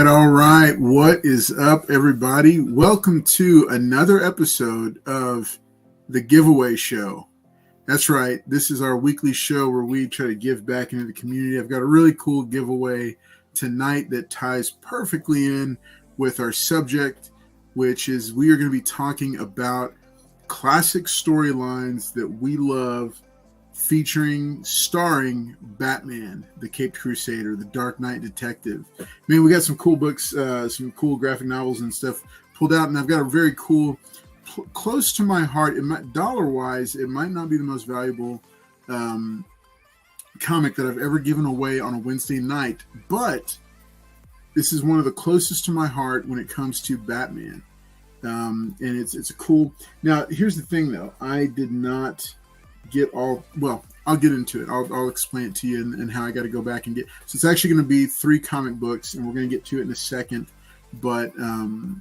All right. What is up, everybody? Welcome to another episode of the Giveaway Show. That's right. This is our weekly show where we try to give back into the community. I've got a really cool giveaway tonight that ties perfectly in with our subject, which is we are going to be talking about classic storylines that we love, starring Batman, the Caped Crusader, the Dark Knight Detective. Man, we got some cool books, some cool graphic novels and stuff pulled out, and I've got a very cool, close to my heart, dollar-wise, it might not be the most valuable comic that I've ever given away on a Wednesday night, but this is one of the closest to my heart when it comes to Batman. And it's a cool... Now, here's the thing, though. I did not get all... Well, I'll get into it. I'll explain it to you and how I got to go back and get... So it's actually going to be 3 comic books, and we're going to get to it in a second. But, we'll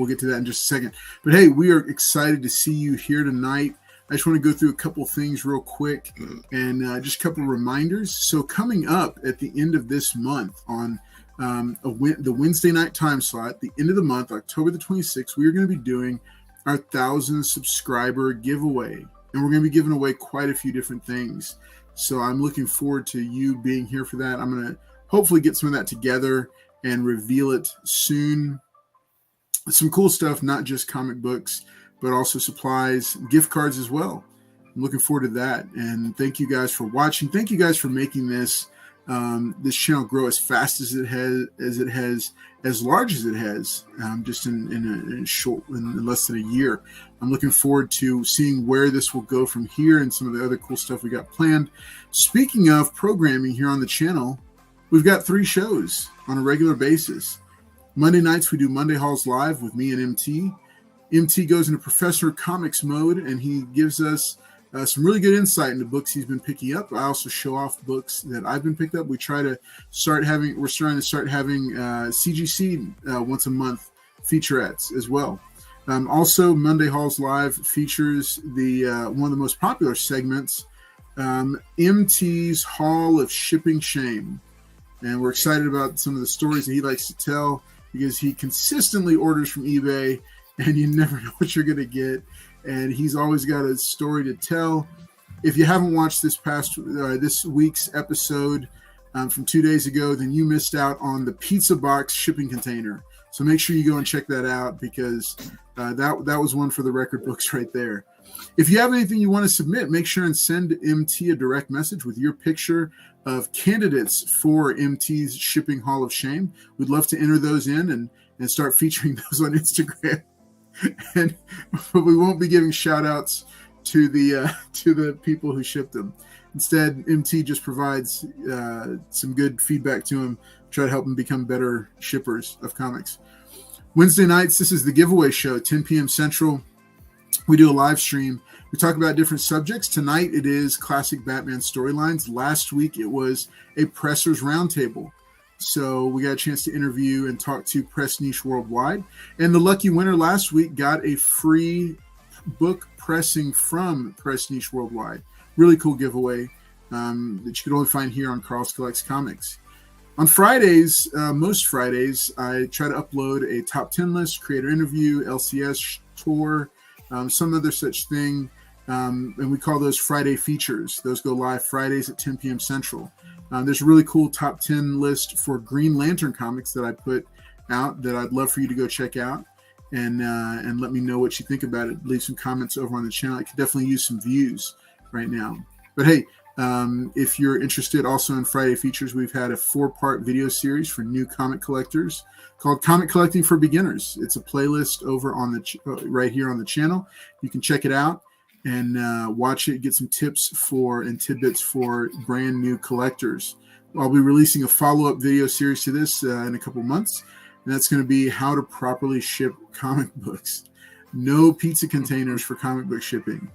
get to that in just a second. But, hey, we are excited to see you here tonight. I just want to go through a couple things real quick and just a couple reminders. So coming up at the end of this month on the Wednesday night time slot, the end of the month, October the 26th, we are going to be doing our 1,000 subscriber giveaway. And we're going to be giving away quite a few different things. So I'm looking forward to you being here for that. I'm going to hopefully get some of that together and reveal it soon. Some cool stuff, not just comic books, but also supplies, gift cards as well. I'm looking forward to that. And thank you guys for watching. Thank you guys for making this channel grow as fast as it has, as large as it has, just in less than a year. I'm looking forward to seeing where this will go from here and some of the other cool stuff we got planned. Speaking of programming here on the channel, we've got 3 shows on a regular basis. Monday nights, we do Monday Halls Live with me and MT. MT goes into Professor Comics mode, and he gives us some really good insight into books he's been picking up. I also show off books that I've been picked up. We're trying to start having CGC once a month featurettes as well. Also, Monday Halls Live features the one of the most popular segments, MT's Hall of Shipping Shame. And we're excited about some of the stories that he likes to tell because he consistently orders from eBay and you never know what you're going to get. And he's always got a story to tell. If you haven't watched this week's episode from 2 days ago, then you missed out on the pizza box shipping container. So make sure you go and check that out because that was one for the record books right there. If you have anything you want to submit, make sure and send MT a direct message with your picture of candidates for MT's Shipping Hall of Shame. We'd love to enter those in and start featuring those on Instagram. But we won't be giving shout outs to the people who shipped them. Instead, MT just provides some good feedback to him, try to help him become better shippers of comics. Wednesday nights, this is the giveaway show, 10 p.m. Central. We do a live stream. We talk about different subjects. Tonight it is classic Batman storylines. Last week it was a Pressers Roundtable. So we got a chance to interview and talk to Press Niche Worldwide. And the lucky winner last week got a free book pressing from Press Niche Worldwide. Really cool giveaway that you can only find here on Carl's Collects Comics. On Fridays, most Fridays, I try to upload a top 10 list, creator interview, LCS tour, some other such thing. And we call those Friday features. Those go live Fridays at 10 p.m. Central. There's a really cool top 10 list for Green Lantern comics that I put out that I'd love for you to go check out and let me know what you think about it. Leave some comments over on the channel. I could definitely use some views right now. But hey, if you're interested also in Friday features, we've had a 4-part video series for new comic collectors called Comic Collecting for Beginners. It's a playlist over on the right here on the channel. You can check it out and watch it, get some tips and tidbits for brand new collectors. I'll be releasing a follow-up video series to this in a couple months, and that's going to be how to properly ship comic books. No pizza containers for comic book shipping,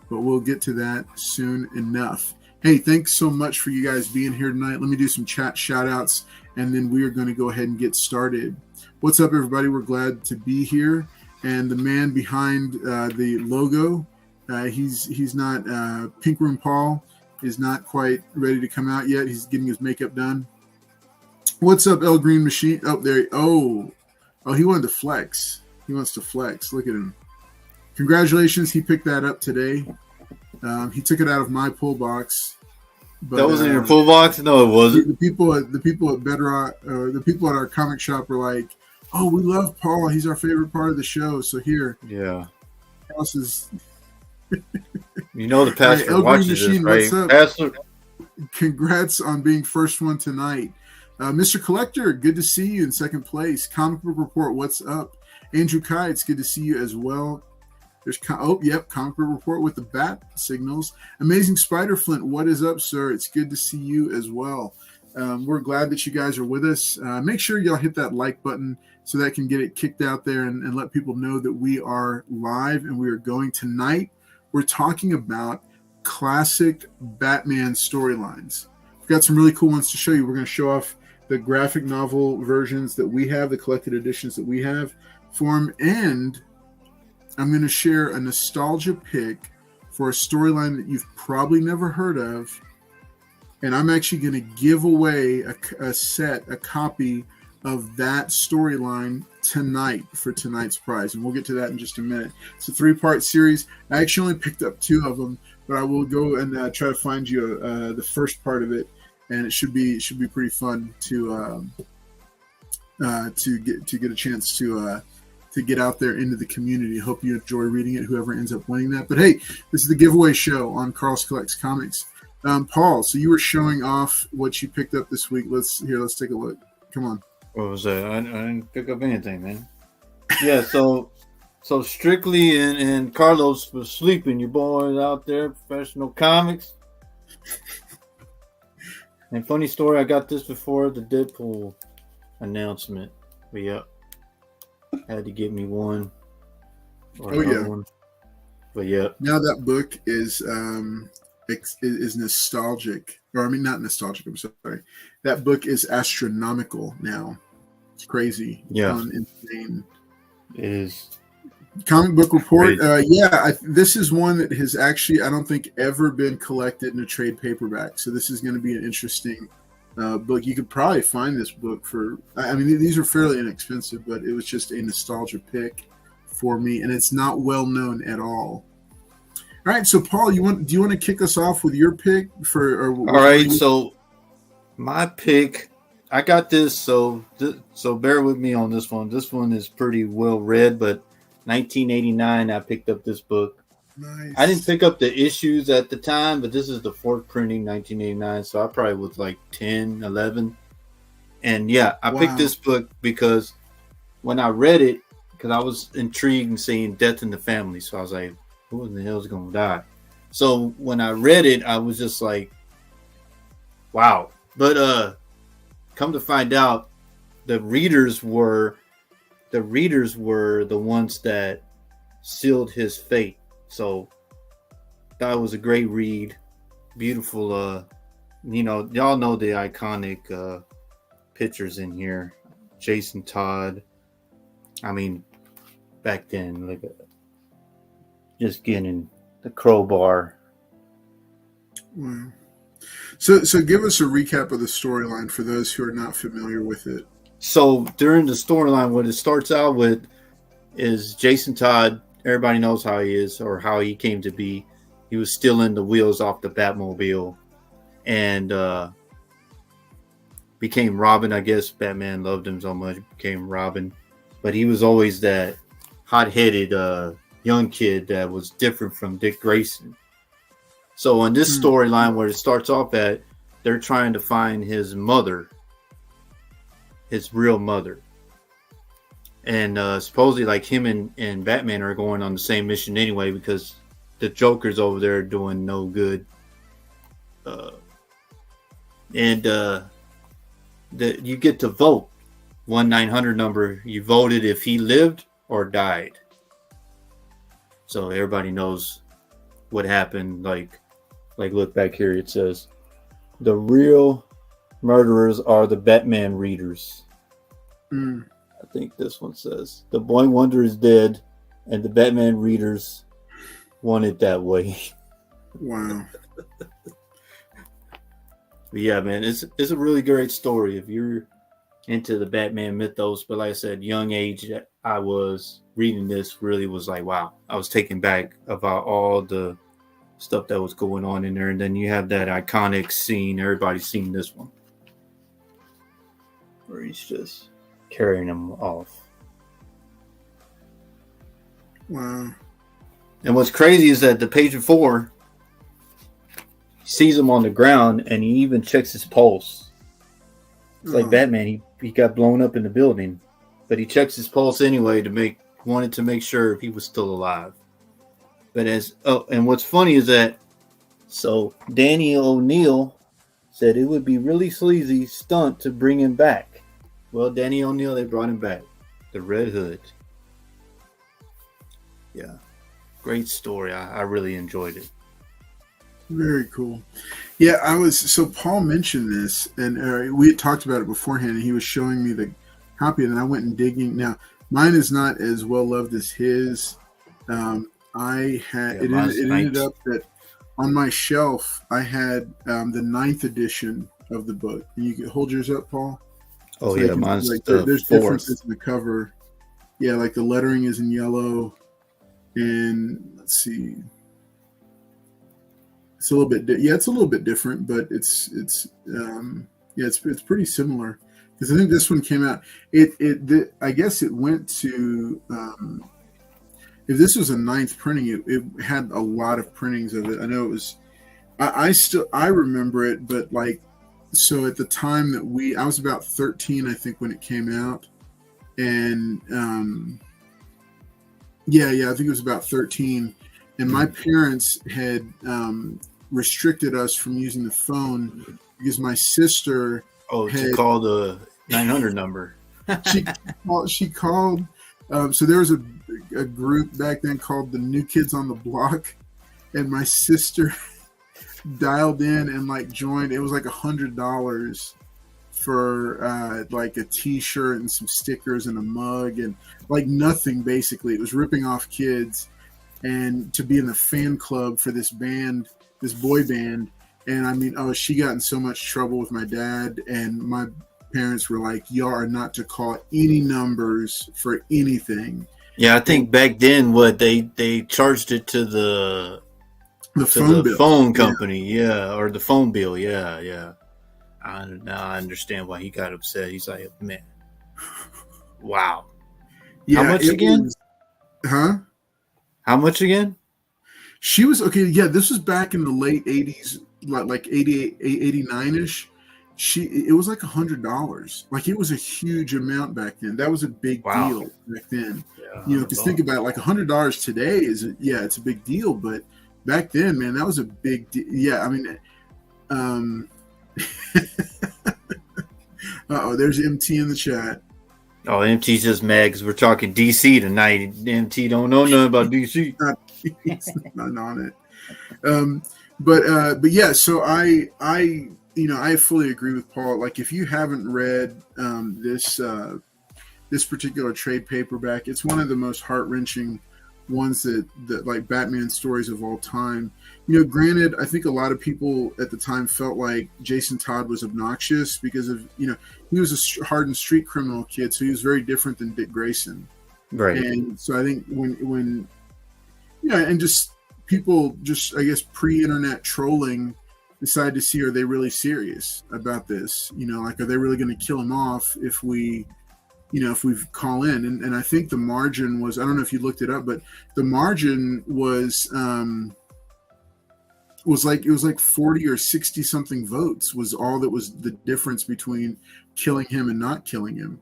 but we'll get to that soon enough. Hey, thanks so much for you guys being here tonight. Let me do some chat shout-outs, and then we are going to go ahead and get started. What's up, everybody? We're glad to be here. And the man behind the logo, he's not, Pink Room Paul is not quite ready to come out yet. He's getting his makeup done. What's up, El Green Machine? Oh, there. Oh, he wanted to flex. He wants to flex. Look at him. Congratulations. He picked that up today. He took it out of my pull box. But, that wasn't your pull box? No, it wasn't. The people at Bedrock, the people at our comic shop were like, "Oh, we love Paul. He's our favorite part of the show." So here, yeah. House is. You know the pastor right, watches this, right? What's up? Pastor. Congrats on being first one tonight. Mr. Collector, good to see you in second place. Comic Book Report, what's up? Andrew Kai, it's good to see you as well. There's Comic Book Report with the bat signals. Amazing Spider Flint, what is up, sir? It's good to see you as well. We're glad that you guys are with us. Make sure y'all hit that like button so that can get it kicked out there and let people know that we are live and we are going tonight. We're talking about classic Batman storylines. We've got some really cool ones to show you. We're going to show off the graphic novel versions that we have, the collected editions that we have for them, and I'm going to share a nostalgia pick for a storyline that you've probably never heard of, and I'm actually going to give away a copy of that storyline tonight for tonight's prize, and we'll get to that in just a minute. It's a 3-part series. I actually only picked up 2 of them, but I will go and try to find you the first part of it, and it should be pretty fun to get a chance to get out there into the community. Hope you enjoy reading it, whoever ends up winning that. But hey, this is the giveaway show on Carl's Collects Comics. Paul, so you were showing off what you picked up this week. Let's take a look. Come on. What was that? I didn't pick up anything, man. Yeah, so Strictly and Carlos was sleeping. You boys out there, professional comics. And funny story, I got this before the Deadpool announcement. But yeah, had to get me one. One. But yeah. Now that book is nostalgic, or I mean not nostalgic. I'm sorry. That book is astronomical now. It's crazy. Yeah, insane. It is. Comic Book Report. This is one that has actually, I don't think, ever been collected in a trade paperback. So this is going to be an interesting book. You could probably find this book for, I mean, these are fairly inexpensive, but it was just a nostalgia pick for me, and it's not well known at all. All right, so Paul, do you want to kick us off with your pick for? All right, so my pick, I got this. So bear with me on this one. This one is pretty well read, but 1989, I picked up this book. Nice. I didn't pick up the issues at the time, but this is the 4th printing, 1989. So I probably was like 10, 11. And yeah, I picked this book because when I read it, because I was intrigued in seeing death in the family. So I was like, who in the hell is going to die? So when I read it, I was just like, wow. But come to find out, the readers were the ones that sealed his fate. So that was a great read. Beautiful. Y'all know the iconic pictures in here. Jason Todd. I mean, back then, like just getting the crowbar. Wow. So give us a recap of the storyline for those who are not familiar with it. So during the storyline, what it starts out with is Jason Todd. Everybody knows how he is or how he came to be. He was stealing the wheels off the Batmobile and became Robin. I guess Batman loved him so much, became Robin. But he was always that hot-headed young kid that was different from Dick Grayson. So in this storyline where it starts off at, they're trying to find his mother, his real mother. And supposedly like him and Batman are going on the same mission anyway because the Joker's over there doing no good. You get to vote. 1-900 number, you voted if he lived or died. So everybody knows what happened. Like look back here, it says the real murderers are the Batman readers. I think this one says the Boy Wonder is dead and the Batman readers want it that way. Wow. But yeah, man, it's a really great story. If you're into the Batman mythos. But like I said, young age that I was reading this really was like, wow, I was taken back about all the stuff that was going on in there. And then you have that iconic scene. Everybody's seen this one where he's just carrying him off. Wow. And what's crazy is that the page before sees him on the ground and he even checks his pulse. It's like Batman, he got blown up in the building, but he checks his pulse anyway wanted to make sure if he was still alive. But and what's funny is that so Danny O'Neill said it would be really sleazy stunt to bring him back. Well, Danny O'Neill, they brought him back. The Red Hood. Yeah. Great story. I really enjoyed it. Very cool. Yeah, so Paul mentioned this, and we had talked about it beforehand, and he was showing me the copy, and I went and digging. Now, mine is not as well loved as his. It ended up that on my shelf I had the 9th edition of the book. And you can hold yours up, Paul. Oh, so yeah, mine's there's differences in the cover. Yeah, like the lettering is in yellow, and let's see. It's a little bit, it's a little bit different, but it's pretty similar because I think this one came out. I guess it went to. If this was a 9th printing, it had a lot of printings of it. I know it was. I remember it, but like, so at the time that I was about 13, I think, when it came out, and I think it was about 13. And my parents had restricted us from using the phone because my sister to call the 900 number. she called. So there was a group back then called the New Kids on the Block, and my sister dialed in and like joined. It was like $100 for like a T-shirt and some stickers and a mug and like nothing. Basically, it was ripping off kids. And to be in the fan club for this band, this boy band. And I mean, she got in so much trouble with my dad, and my parents were like, y'all are not to call any numbers for anything. Yeah, I think back then they charged it to the phone company, or the phone bill, yeah. Now I understand why he got upset. He's like, man, wow. Yeah, how much again? How much again? She was okay. Yeah, this was back in the late 80s, like 88, 89-ish. It was like $100. Like it was a huge amount back then. That was a big deal back then. Yeah, because think about it, like $100 today it's a big deal, but back then, man, that was a big deal. Yeah, I mean, there's MT in the chat. Oh, MT's just mad because we're talking DC tonight. MT don't know nothing about DC. He's not on it. But yeah, so I fully agree with Paul. Like, if you haven't read this particular trade paperback, it's one of the most heart-wrenching ones that like Batman stories of all time. Granted, I think a lot of people at the time felt like Jason Todd was obnoxious because of, he was a hardened street criminal kid, so he was very different than Dick Grayson. Right. And so I think when and just people I guess pre-internet trolling decide to see, are they really serious about this? Like, are they really going to kill him off if we call in? And I think the margin was, I don't know if you looked it up, but the margin was like 40 or 60 something votes was all that was the difference between killing him and not killing him.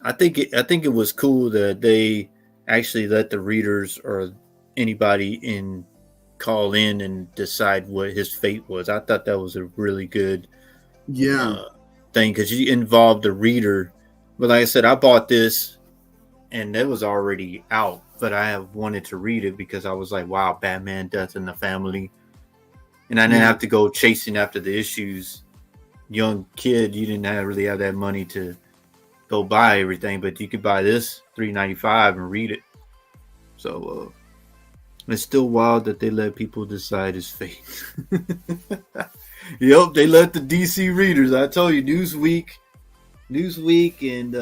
I think it was cool that they actually let the readers or anybody call in and decide what his fate was. I thought that was a really good thing because you involved the reader. But like I said, I bought this and it was already out, but I have wanted to read it because I was like, wow, Batman, Death in the Family. And I didn't have to go chasing after the issues. Young kid, you didn't really have that money to go buy everything, but you could buy this $3.95 and read it. So it's still wild that they let people decide his fate. Yep, they let the DC readers. I told you, Newsweek Newsweek and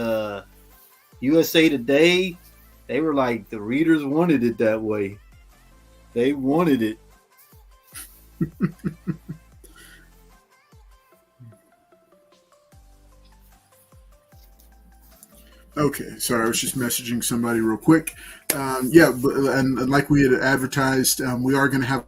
USA Today, they were like, the readers wanted it that way. They wanted it. Okay, sorry, I was just messaging somebody real quick. And like we had advertised, we are going to have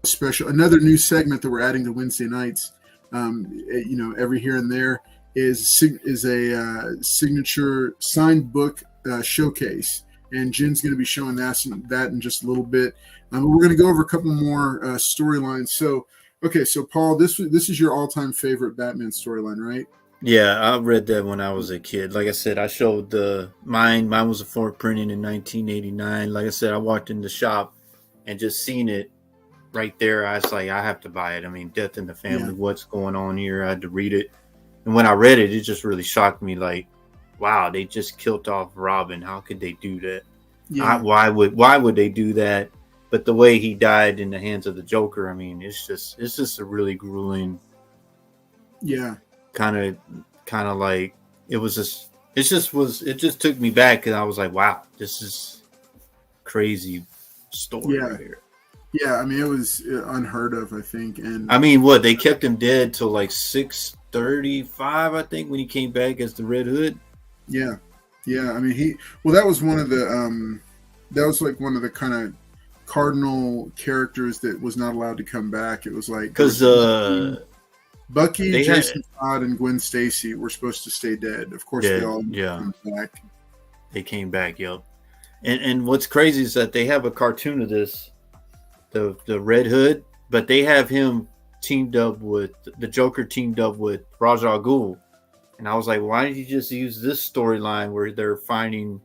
another new segment that we're adding to Wednesday nights. Every here and there is a signature signed book showcase, and Jen's going to be showing that in just a little bit. We're going to go over a couple more storylines. So Paul, this is your all-time favorite Batman storyline, right? Yeah, I read that when I was a kid. Like I said, I showed mine. Mine was a Ford printing in 1989. Like I said, I walked in the shop and just seen it right there. I was like, I have to buy it. I mean, Death in the Family. Yeah. What's going on here? I had to read it. And when I read it, it just really shocked me. Like, wow, they just killed off Robin. How could they do that? Yeah. Why would they do that? But the way he died in the hands of the Joker, I mean, it's just a really grueling. Yeah. Kind of like it just took me back, and I was like, wow, this is crazy story right here. Yeah, I mean, it was unheard of, I think. And I mean, what, they kept him dead till like 6:35, I think, when he came back as the Red Hood. Yeah. I mean, that was one of the kind of cardinal characters that was not allowed to come back. It was like because Bucky, Jason Todd, and Gwen Stacy were supposed to stay dead. Of course, they all came back. They came back, yep. And what's crazy is that they have a cartoon of this, the Red Hood, but they have him teamed up with the Joker, teamed up with Ra's al Ghul. And I was like, why didn't you just use this storyline where they're finding,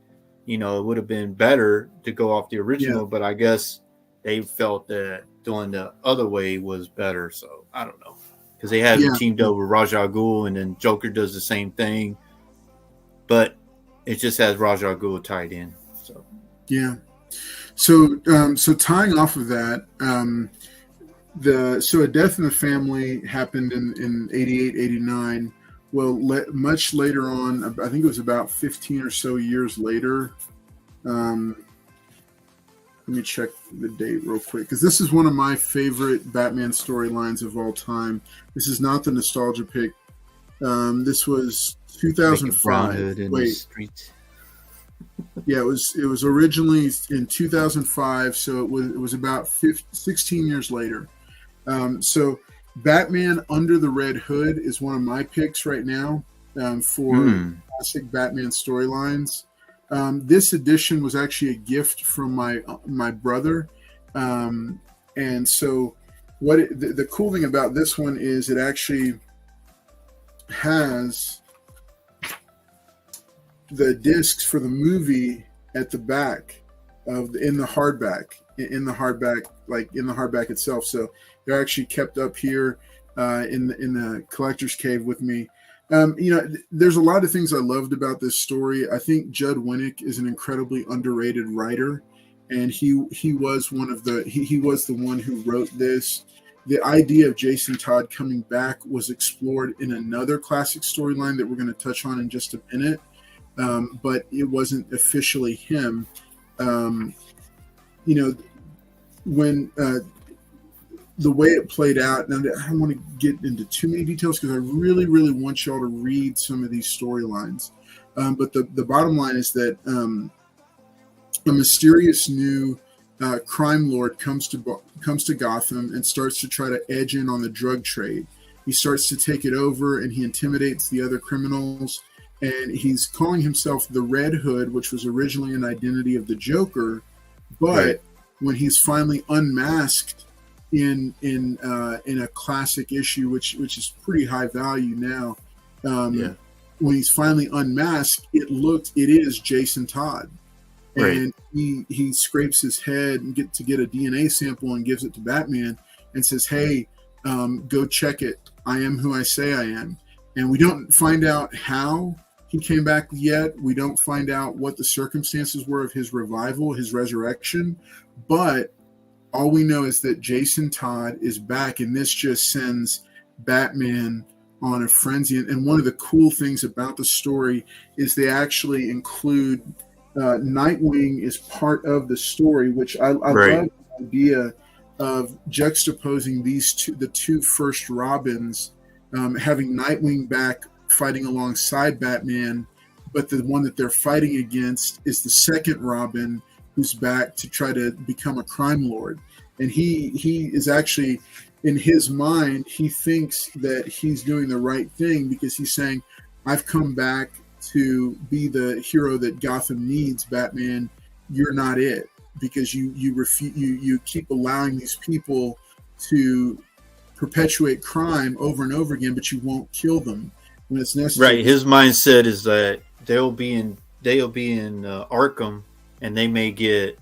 it would have been better to go off the original, but I guess they felt that doing the other way was better. So I don't know. Because they have teamed up with Ra's al Ghul, and then Joker does the same thing, but it just has Ra's al Ghul tied in. So so tying off of that, A Death in the Family happened in 88, 89. Well, much later on, I think it was about 15 or so years later. Let me check the date real quick, because this is one of my favorite Batman storylines of all time. This is not the nostalgia pick. This was 2005. Wait. Yeah, it was originally in 2005, so it was about 16 years later. So Batman Under the Red Hood is one of my picks right now for classic Batman storylines. This edition was actually a gift from my brother, and so the cool thing about this one is it actually has the discs for the movie at the back in the hardback itself. So they're actually kept up here in the collector's cave with me. There's a lot of things I loved about this story. I think Judd Winnick is an incredibly underrated writer, and he was the one who wrote this. The idea of Jason Todd coming back was explored in another classic storyline that we're going to touch on in just a minute, but it wasn't officially him. When the way it played out, and I don't want to get into too many details because I really, really want y'all to read some of these storylines. But the bottom line is that a mysterious new crime lord comes to Gotham and starts to try to edge in on the drug trade. He starts to take it over, and he intimidates the other criminals. And he's calling himself the Red Hood, which was originally an identity of the Joker. But when he's finally unmasked in a classic issue, which is pretty high value now, when he's finally unmasked, it is Jason Todd. And he scrapes his head and get a DNA sample and gives it to Batman and says, hey, go check it. I am who I say I am. And we don't find out how he came back yet. We don't find out what the circumstances were of his revival, his resurrection. But all we know is that Jason Todd is back, and this just sends Batman on a frenzy. And one of the cool things about the story is they actually include Nightwing is part of the story, which I love the idea of juxtaposing the two first Robins, having Nightwing back fighting alongside Batman, but the one that they're fighting against is the second Robin, who's back to try to become a crime lord. And he is actually, in his mind, he thinks that he's doing the right thing because he's saying, I've come back to be the hero that Gotham needs, Batman. You're not it, because you keep allowing these people to perpetuate crime over and over again, but you won't kill them when it's necessary. Right. His mindset is that they'll be in Arkham, and they may get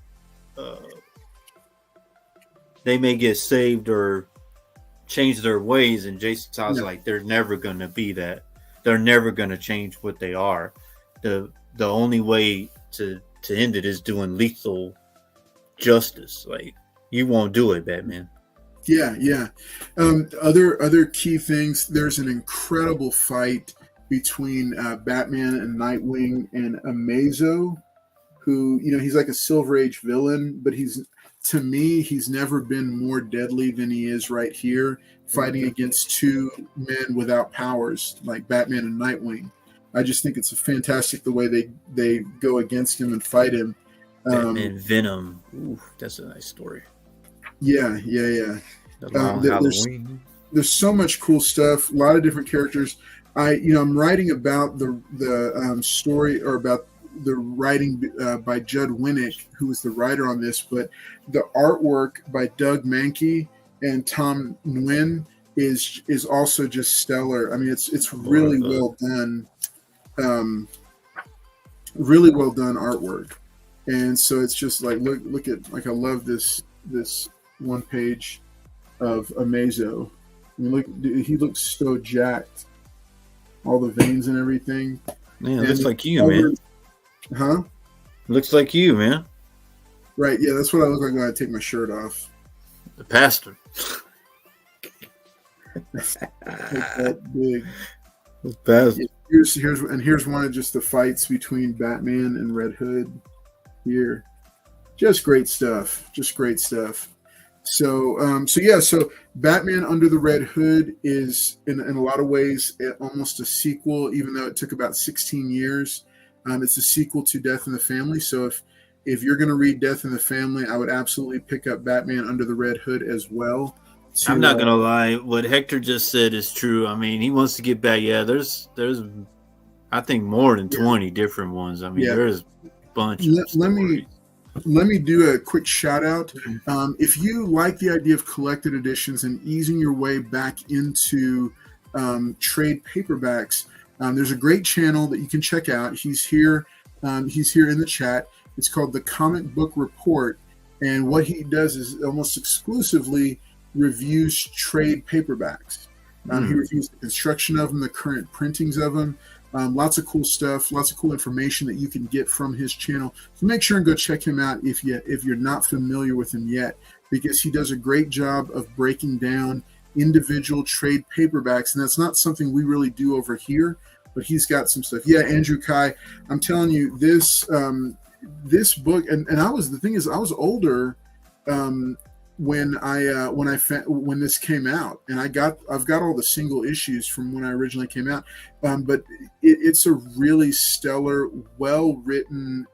saved or change their ways. And Jason Todd's like, they're never going to be that. They're never going to change what they are. The only way to end it is doing lethal justice. Like, you won't do it, Batman. Yeah. Other key things. There's an incredible fight between Batman and Nightwing and Amazo, who, he's like a Silver Age villain, but to me, he's never been more deadly than he is right here, fighting against two men without powers like Batman and Nightwing. I just think it's fantastic the way they go against him and fight him. Batman Venom. Ooh, that's a nice story. Yeah. There's so much cool stuff. A lot of different characters. I'm writing about the story, or about the writing by Judd Winnick, who was the writer on this, but the artwork by Doug Mankey and Tom Nguyen is also just stellar. I mean, it's really well done, really well done artwork. And so it's just like, look at, like, I love this one page of Amazo. I mean, look, dude, he looks so jacked, all the veins and everything. Man, it looks like you, man. Huh? Looks like you, man. Right, yeah, that's what I look like when I take my shirt off. The pastor. That big. The pastor. Here's one of just the fights between Batman and Red Hood here. Just great stuff. So Batman Under the Red Hood is in a lot of ways almost a sequel, even though it took about 16 years. It's a sequel to Death in the Family. So if you're going to read Death in the Family, I would absolutely pick up Batman Under the Red Hood as well. I'm not going to lie. What Hector just said is true. I mean, he wants to get back. Yeah, there's I think more than 20 different ones. I mean, there's a bunch of stories. Let me do a quick shout out. If you like the idea of collected editions and easing your way back into trade paperbacks, there's a great channel that you can check out. He's here in the chat. It's called the Comic Book Report, and what he does is almost exclusively reviews trade paperbacks. He reviews the construction of them, the current printings of them. Lots of cool stuff, lots of cool information that you can get from his channel. So make sure and go check him out if you're not familiar with him yet, because he does a great job of breaking down individual trade paperbacks, and that's not something we really do over here, but he's got some stuff. Yeah, Andrew Kai, I'm telling you, this book, and I was older when this came out, and I've got all the single issues from when I originally came out, but it's a really stellar, well-written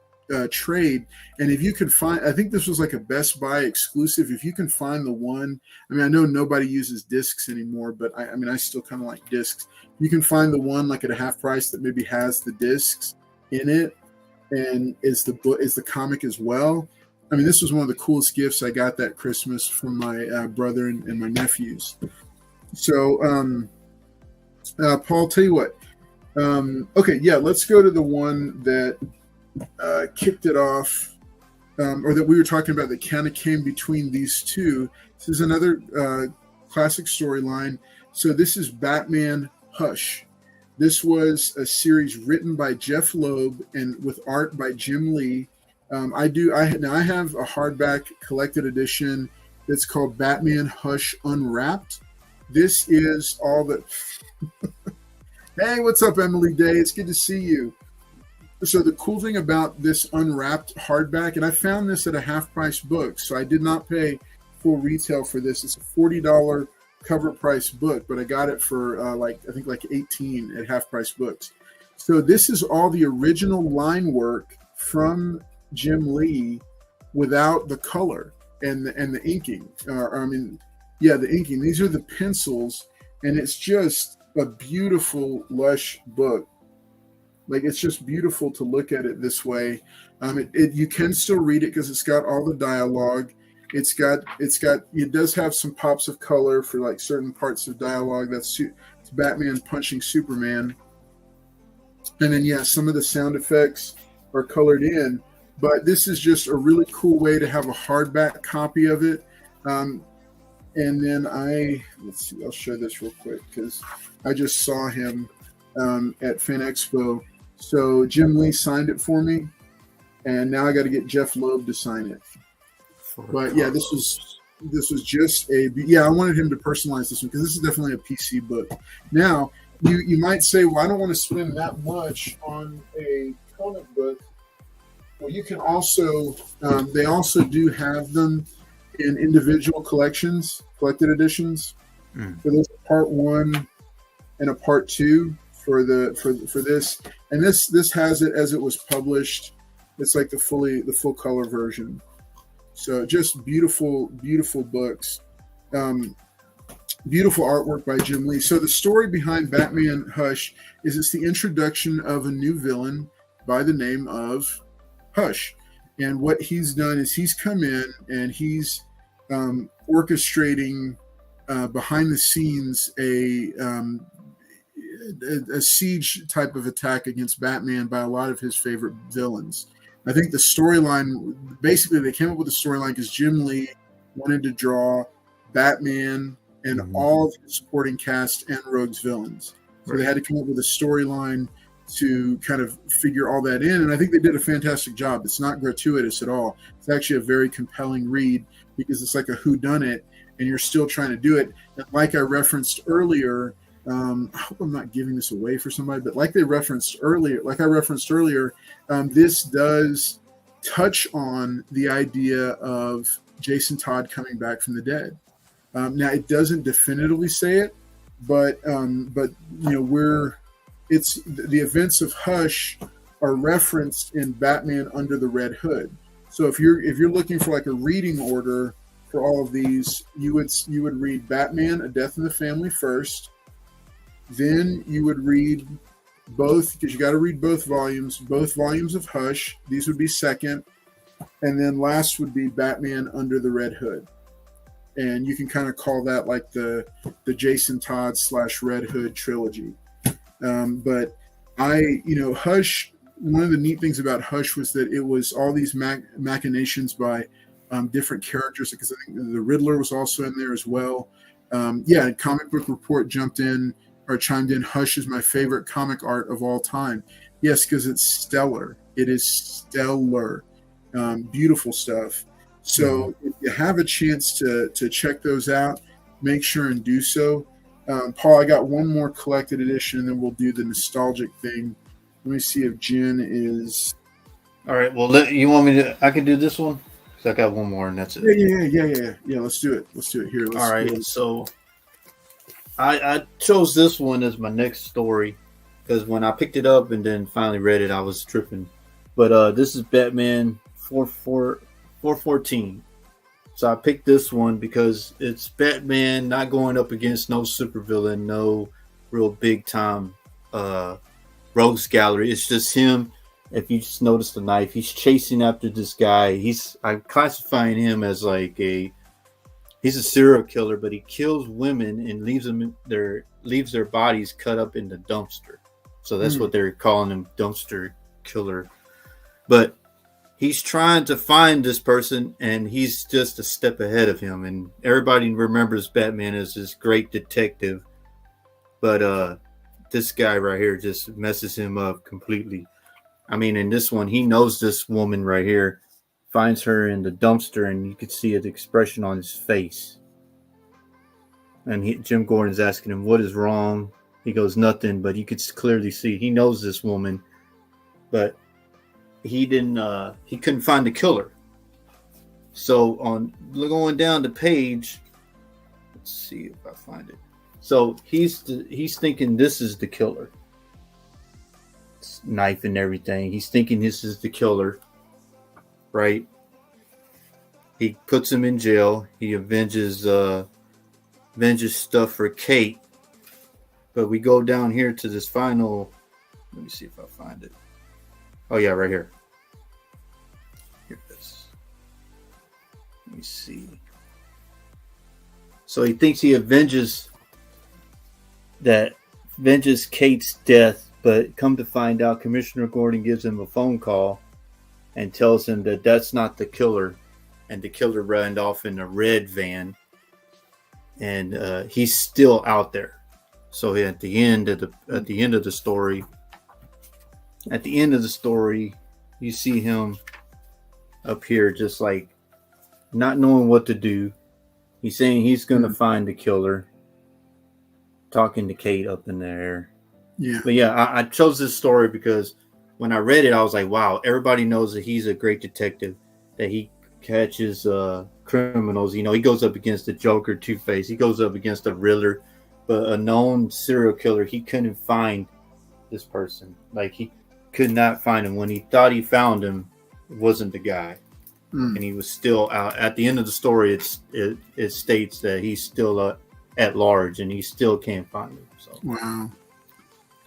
trade. And if you could find, I think this was like a Best Buy exclusive. If you can find the one, I mean, I know nobody uses discs anymore, but I still kind of like discs. You can find the one like at a half price that maybe has the discs in it and is the comic as well. I mean, this was one of the coolest gifts I got that Christmas from my brother and my nephews. So, Paul, tell you what. Okay, yeah, let's go to the one that kicked it off, or that we were talking about that kind of came between these two. This is another classic storyline. So this is Batman Hush. This was a series written by Jeff Loeb and with art by Jim Lee. I have a hardback collected edition that's called Batman Hush Unwrapped. This is all that. Hey, what's up, Emily Day? It's good to see you. So the cool thing about this unwrapped hardback, and I found this at a half-price book, so I did not pay full retail for this. It's a $40 cover price book, but I got it for I think like 18 at half-price books. So this is all the original line work from Jim Lee without the color and the inking. The inking. These are the pencils, and it's just a beautiful, lush book. Like, it's just beautiful to look at it this way. You can still read it because it's got all the dialogue. It does have some pops of color for like certain parts of dialogue. It's Batman punching Superman. And then, some of the sound effects are colored in. But this is just a really cool way to have a hardback copy of it. And then let's see, I'll show this real quick because I just saw him at Fan Expo. So Jim Lee signed it for me, and now I got to get Jeff Loeb to sign it. But yeah, this was just I wanted him to personalize this one because this is definitely a PC book. Now you might say, well, I don't want to spend that much on a comic book. Well, you can also they also do have them in individual collections, collected editions. So there's a part 1 and a part 2 for this, and this has it as it was published. It's like the full color version. So just beautiful books, beautiful artwork by Jim Lee. So the story behind Batman Hush is it's the introduction of a new villain by the name of Hush, and what he's done is he's come in and he's orchestrating behind the scenes a siege type of attack against Batman by a lot of his favorite villains. I think the storyline, basically they came up with the storyline because Jim Lee wanted to draw Batman and all of the supporting cast and Rogue's villains. So they had to come up with a storyline to kind of figure all that in. And I think they did a fantastic job. It's not gratuitous at all. It's actually a very compelling read because it's like a whodunit and you're still trying to do it. And like I referenced earlier, I hope I'm not giving this away for somebody, but like I referenced earlier, this does touch on the idea of Jason Todd coming back from the dead. Now it doesn't definitively say it, but it's the events of Hush are referenced in Batman Under the Red Hood. So if you're looking for like a reading order for all of these, you would read Batman: A Death in the Family first. Then you would read both, because you got to read both volumes of Hush. These would be second. And then last would be Batman Under the Red Hood. And you can kind of call that like the Jason Todd / Red Hood trilogy. But Hush, one of the neat things about Hush was that it was all these machinations by different characters, because I think the Riddler was also in there as well. Comic Book Report chimed in, Hush is my favorite comic art of all time. Yes, because it's stellar. It is stellar. Beautiful stuff. So if you have a chance to check those out, make sure and do so. Paul, I got one more collected edition, and then we'll do the nostalgic thing. Let me see if Jen is... All right. Well, you want me to... I can do this one? Because I got one more, and that's it. Yeah, let's do it. Here. All right. So... I chose this one as my next story because when I picked it up and then finally read it, I was tripping. But this is Batman 414. So I picked this one because it's Batman not going up against no supervillain, no real big time rogues gallery. It's just him. If you just notice the knife, he's chasing after this guy. I'm classifying him as like he's a serial killer, but he kills women and leaves their bodies cut up in the dumpster. So that's what they're calling him, dumpster killer. But he's trying to find this person, and he's just a step ahead of him. And everybody remembers Batman as this great detective. But this guy right here just messes him up completely. I mean, in this one, he knows this woman right here, finds her in the dumpster, and you could see the expression on his face. and Jim Gordon's asking him what is wrong. He goes nothing, but you could clearly see he knows this woman, but he couldn't find the killer. So on going down the page, let's see if I find it. So he's thinking this is the killer. It's knife and everything. He's thinking this is the killer, right? He puts him in jail. He avenges stuff for Kate. But we go down here to this final. Let me see if I find it. Oh yeah, right here. Here it is. Let me see. So he thinks he avenges Kate's death, but come to find out, Commissioner Gordon gives him a phone call and tells him that that's not the killer, and the killer ran off in a red van, and he's still out there. So at the end of the story, you see him up here, just like not knowing what to do. He's saying he's going to find the killer, talking to Kate up in there. Yeah. But yeah, I chose this story because when I read it, I was like, wow, everybody knows that he's a great detective, that he catches criminals. You know, he goes up against the Joker, Two-Face. He goes up against the Riddler. But a known serial killer, he couldn't find this person. Like, he could not find him. When he thought he found him, it wasn't the guy. And he was still out. At the end of the story, it states that he's still at large, and he still can't find him. So wow.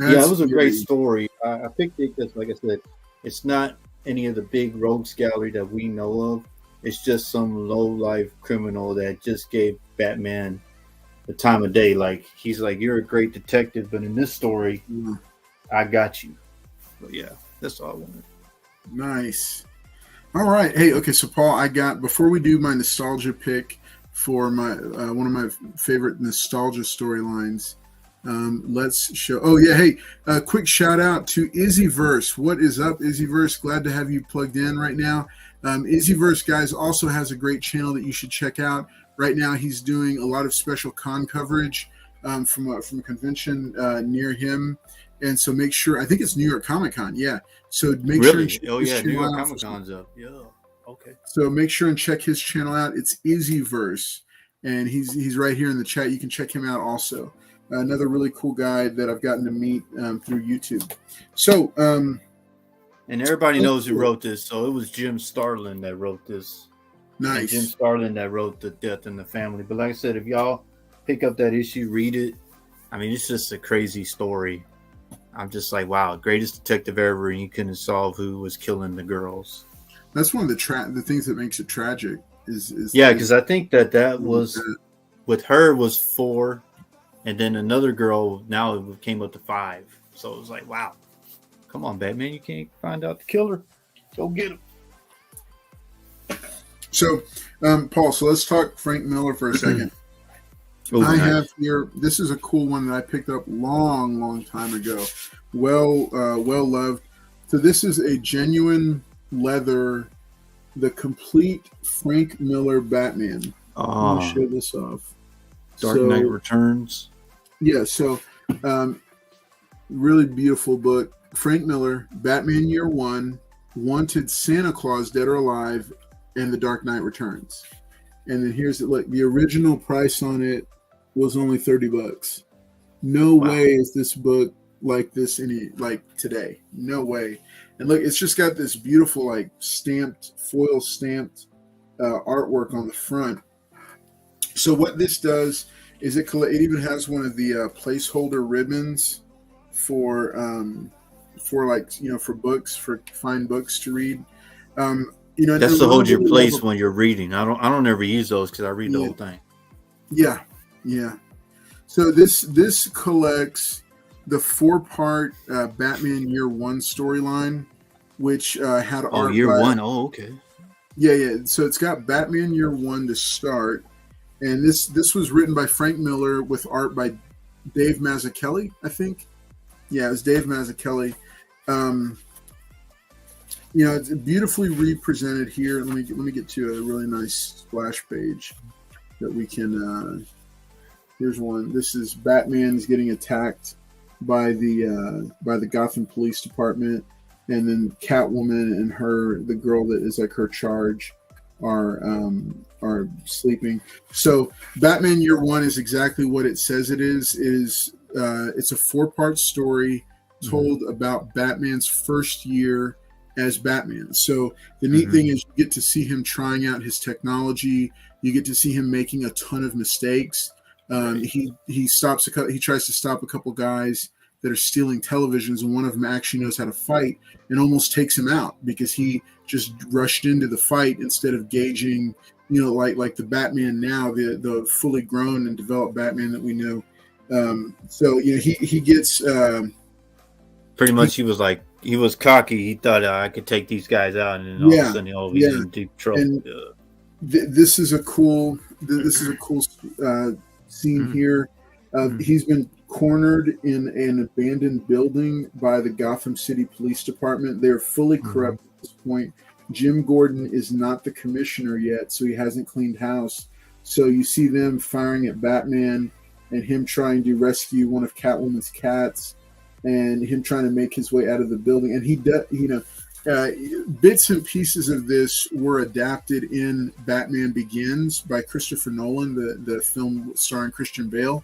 Yeah, it was a great story. I picked it because, like I said, it's not any of the big rogues gallery that we know of. It's just some low-life criminal that just gave Batman the time of day. Like, he's like, you're a great detective, but in this story, I got you. But yeah, that's all I wanted. Nice. All right. Hey, okay, so Paul, before we do my nostalgia pick for my one of my favorite nostalgia storylines, let's show. Oh yeah, hey, quick shout out to Izzyverse. What is up, Izzyverse? Glad to have you plugged in right now. Izzyverse, guys, also has a great channel that you should check out. Right now, he's doing a lot of special con coverage from a convention near him, and so make sure. I think it's New York Comic Con. Yeah, so make sure. And check oh his yeah, New York channel out. Comic Con's up. Yeah. Okay. So make sure and check his channel out. It's Izzyverse, and he's right here in the chat. You can check him out also. Another really cool guy that I've gotten to meet through YouTube. So, and everybody knows who wrote this. So it was Jim Starlin that wrote this. Nice. And Jim Starlin that wrote The Death in the Family. But like I said, if y'all pick up that issue, read it. I mean, it's just a crazy story. I'm just like, wow, greatest detective ever, and you couldn't solve who was killing the girls. That's one of the things that makes it tragic. Because I think that was with her was 4, and then another girl now it came up to 5. So it was like, wow, come on, Batman, you can't find out the killer. Go get him. So, Paul, so let's talk Frank Miller for a second. I have here, this is a cool one that I picked up long time ago. Well loved. So this is a genuine leather, the complete Frank Miller Batman. I'm going to show this off. Dark Knight Returns. Yeah, so really beautiful book. Frank Miller, Batman Year One, Wanted, Santa Claus, Dead or Alive, and The Dark Knight Returns. And then here's it. Like, the original price on it was only $30. No way is this book like this today. No way. And look, it's just got this beautiful foil stamped artwork on the front. So what this does is it even has one of the placeholder ribbons for books, for fine books to read. That's to hold your place when you're reading. I don't ever use those because I read the whole thing. Yeah. So this collects the 4-part Batman Year One storyline, which had art. Year One. Oh, okay. Yeah. So it's got Batman Year One to start, and this was written by Frank Miller with art by Dave Mazzucchelli, I think. Yeah, it was Dave Mazzucchelli. It's beautifully represented here. Let me get to a really nice splash page that we can Here's one. This is Batman's getting attacked by the Gotham Police Department, and then Catwoman and the girl that is like her charge, are sleeping. So Batman Year One is exactly what it says it is. It's a 4-part story told about Batman's first year as Batman. So the neat thing is you get to see him trying out his technology. You get to see him making a ton of mistakes. He tries to stop a couple guys that are stealing televisions, and one of them actually knows how to fight and almost takes him out because he just rushed into the fight instead of gauging, like the Batman now, the fully grown and developed Batman that we know. So he gets pretty much. He was cocky. He thought I could take these guys out, and then all of a sudden, he's in deep trouble. This is a cool scene here. He's been cornered in an abandoned building by the Gotham City Police Department. They're fully corrupt at this point. Jim Gordon is not the commissioner yet, so he hasn't cleaned house. So you see them firing at Batman and him trying to rescue one of Catwoman's cats and him trying to make his way out of the building. And he does, bits and pieces of this were adapted in Batman Begins by Christopher Nolan, the film starring Christian Bale.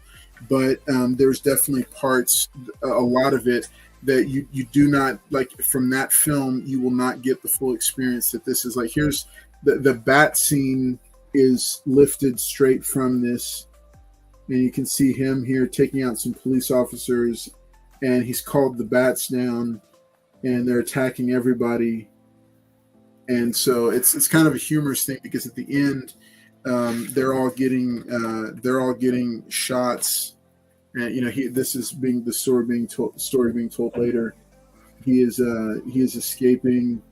But there's definitely parts, a lot of it, that you do not, like from that film, you will not get the full experience that this is. Like, here's the bat scene is lifted straight from this. And you can see him here taking out some police officers, and he's called the bats down, and they're attacking everybody. And so it's kind of a humorous thing because at the end, they're all getting shots, and this is being the story being told later. He is escaping,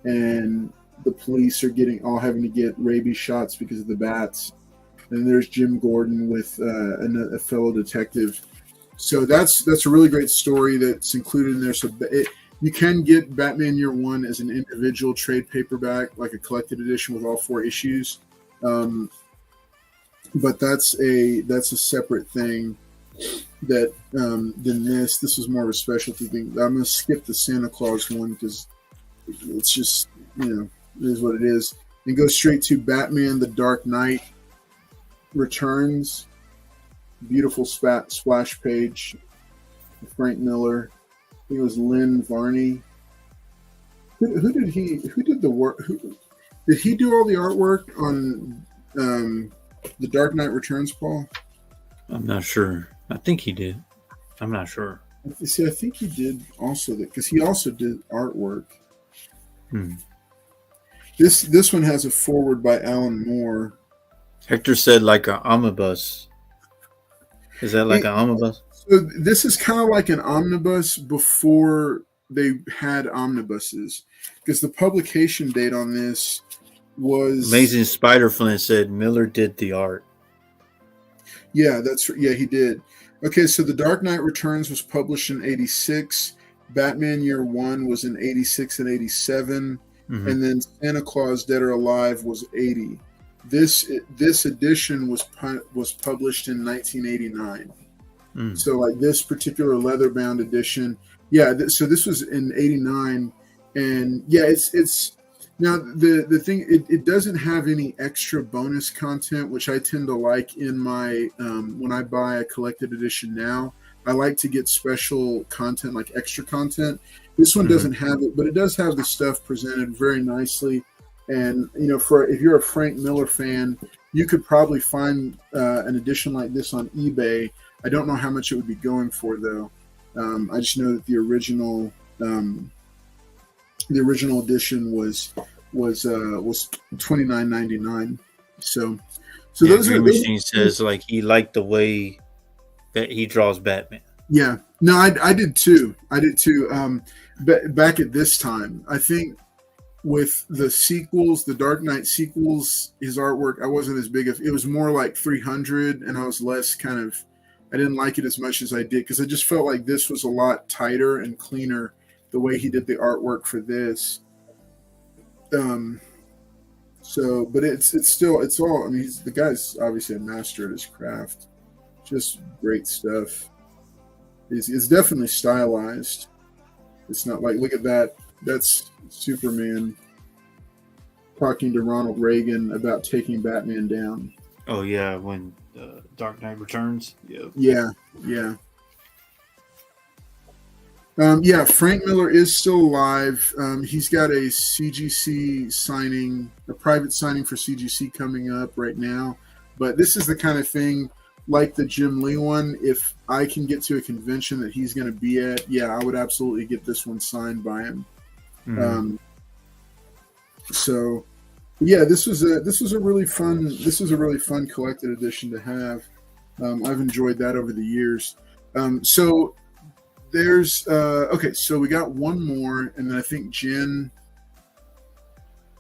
and the police are having to get rabies shots because of the bats. And there's Jim Gordon with a fellow detective. So that's a really great story that's included in there. So you can get Batman Year One as an individual trade paperback, like a collected edition with all 4 issues. But that's a separate thing that than this. This was more of a specialty thing. I'm going to skip the Santa Claus one because it's just, it is what it is, and go straight to Batman: The Dark Knight Returns. Beautiful splash page. Frank Miller. I think it was Lynn Varney. Who did the work? Did he do all the artwork on The Dark Knight Returns, Paul? I'm not sure. I think he did. I'm not sure. See, I think he did also that because he also did artwork. This one has a foreword by Alan Moore. Hector said like an omnibus. Is that like an omnibus? So this is kind of like an omnibus before they had omnibuses, because the publication date on this was Amazing Spider Flint said Miller did the art. Yeah, he did. Okay, so The Dark Knight Returns was published in 86. Batman Year One was in 86 and 87. And then Santa Claus Dead or Alive was 80. This edition was published in 1989. So like this particular leather bound edition, so this was in 89, and it's now the thing, it doesn't have any extra bonus content, which I tend to like in my when I buy a collected edition now. I like to get special content, like extra content. This one doesn't have it, but it does have the stuff presented very nicely. And if you're a Frank Miller fan, you could probably find an edition like this on eBay. I don't know how much it would be going for though. I just know that the original edition was $29.99. So those are. Machine says like he liked the way that he draws Batman. Yeah, no, I did too. Back at this time, I think. With the sequels, the Dark Knight sequels, his artwork, I wasn't as big of. It was more like 300, and I was less kind of. I didn't like it as much as I did because I just felt like this was a lot tighter and cleaner the way he did the artwork for this. So, but it's all. I mean, the guy's obviously a master at his craft. Just great stuff. It's definitely stylized. It's not like, look at that. That's Superman talking to Ronald Reagan about taking Batman down. Oh yeah, when Dark Knight Returns. Yep. Yeah, yeah. Yeah, Frank Miller is still alive. He's got a CGC signing, a private signing for CGC coming up right now. But this is the kind of thing, like the Jim Lee one, if I can get to a convention that he's going to be at, yeah, I would absolutely get this one signed by him. Mm-hmm. So, yeah, this was a really fun collected edition to have. I've enjoyed that over the years. So there's okay, so we got one more, and then I think Jen.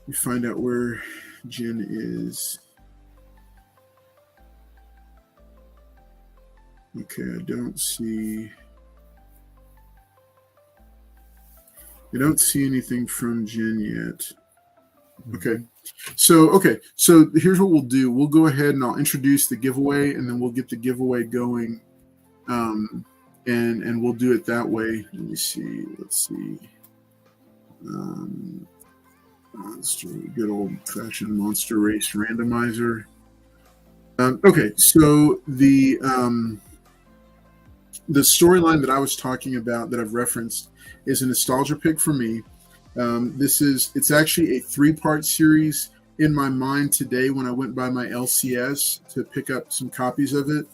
We find out where Jen is. Okay, I don't see anything from Jen yet. Okay. So here's what we'll do. We'll go ahead and I'll introduce the giveaway, and then we'll get the giveaway going. And we'll do it that way. Let me see. Let's see. Let's do a good old-fashioned monster race randomizer. Okay, so the storyline that I was talking about that I've referenced is a nostalgia pick for me. It's actually a 3-part series in my mind today when I went by my LCS to pick up some copies of it,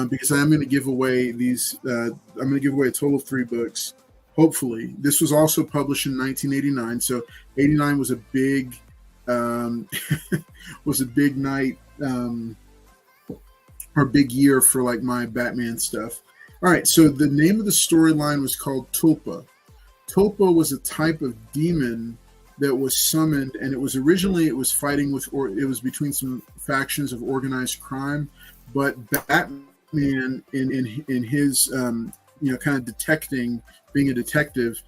because I am going to give away these. I'm going to give away a total of 3 books. Hopefully, this was also published in 1989. So 89 was a big night or big year for like my Batman stuff. All right, so the name of the storyline was called Tulpa. Tulpa was a type of demon that was summoned, and it was fighting with, or it was between some factions of organized crime. But Batman, in his kind of detecting, being a detective,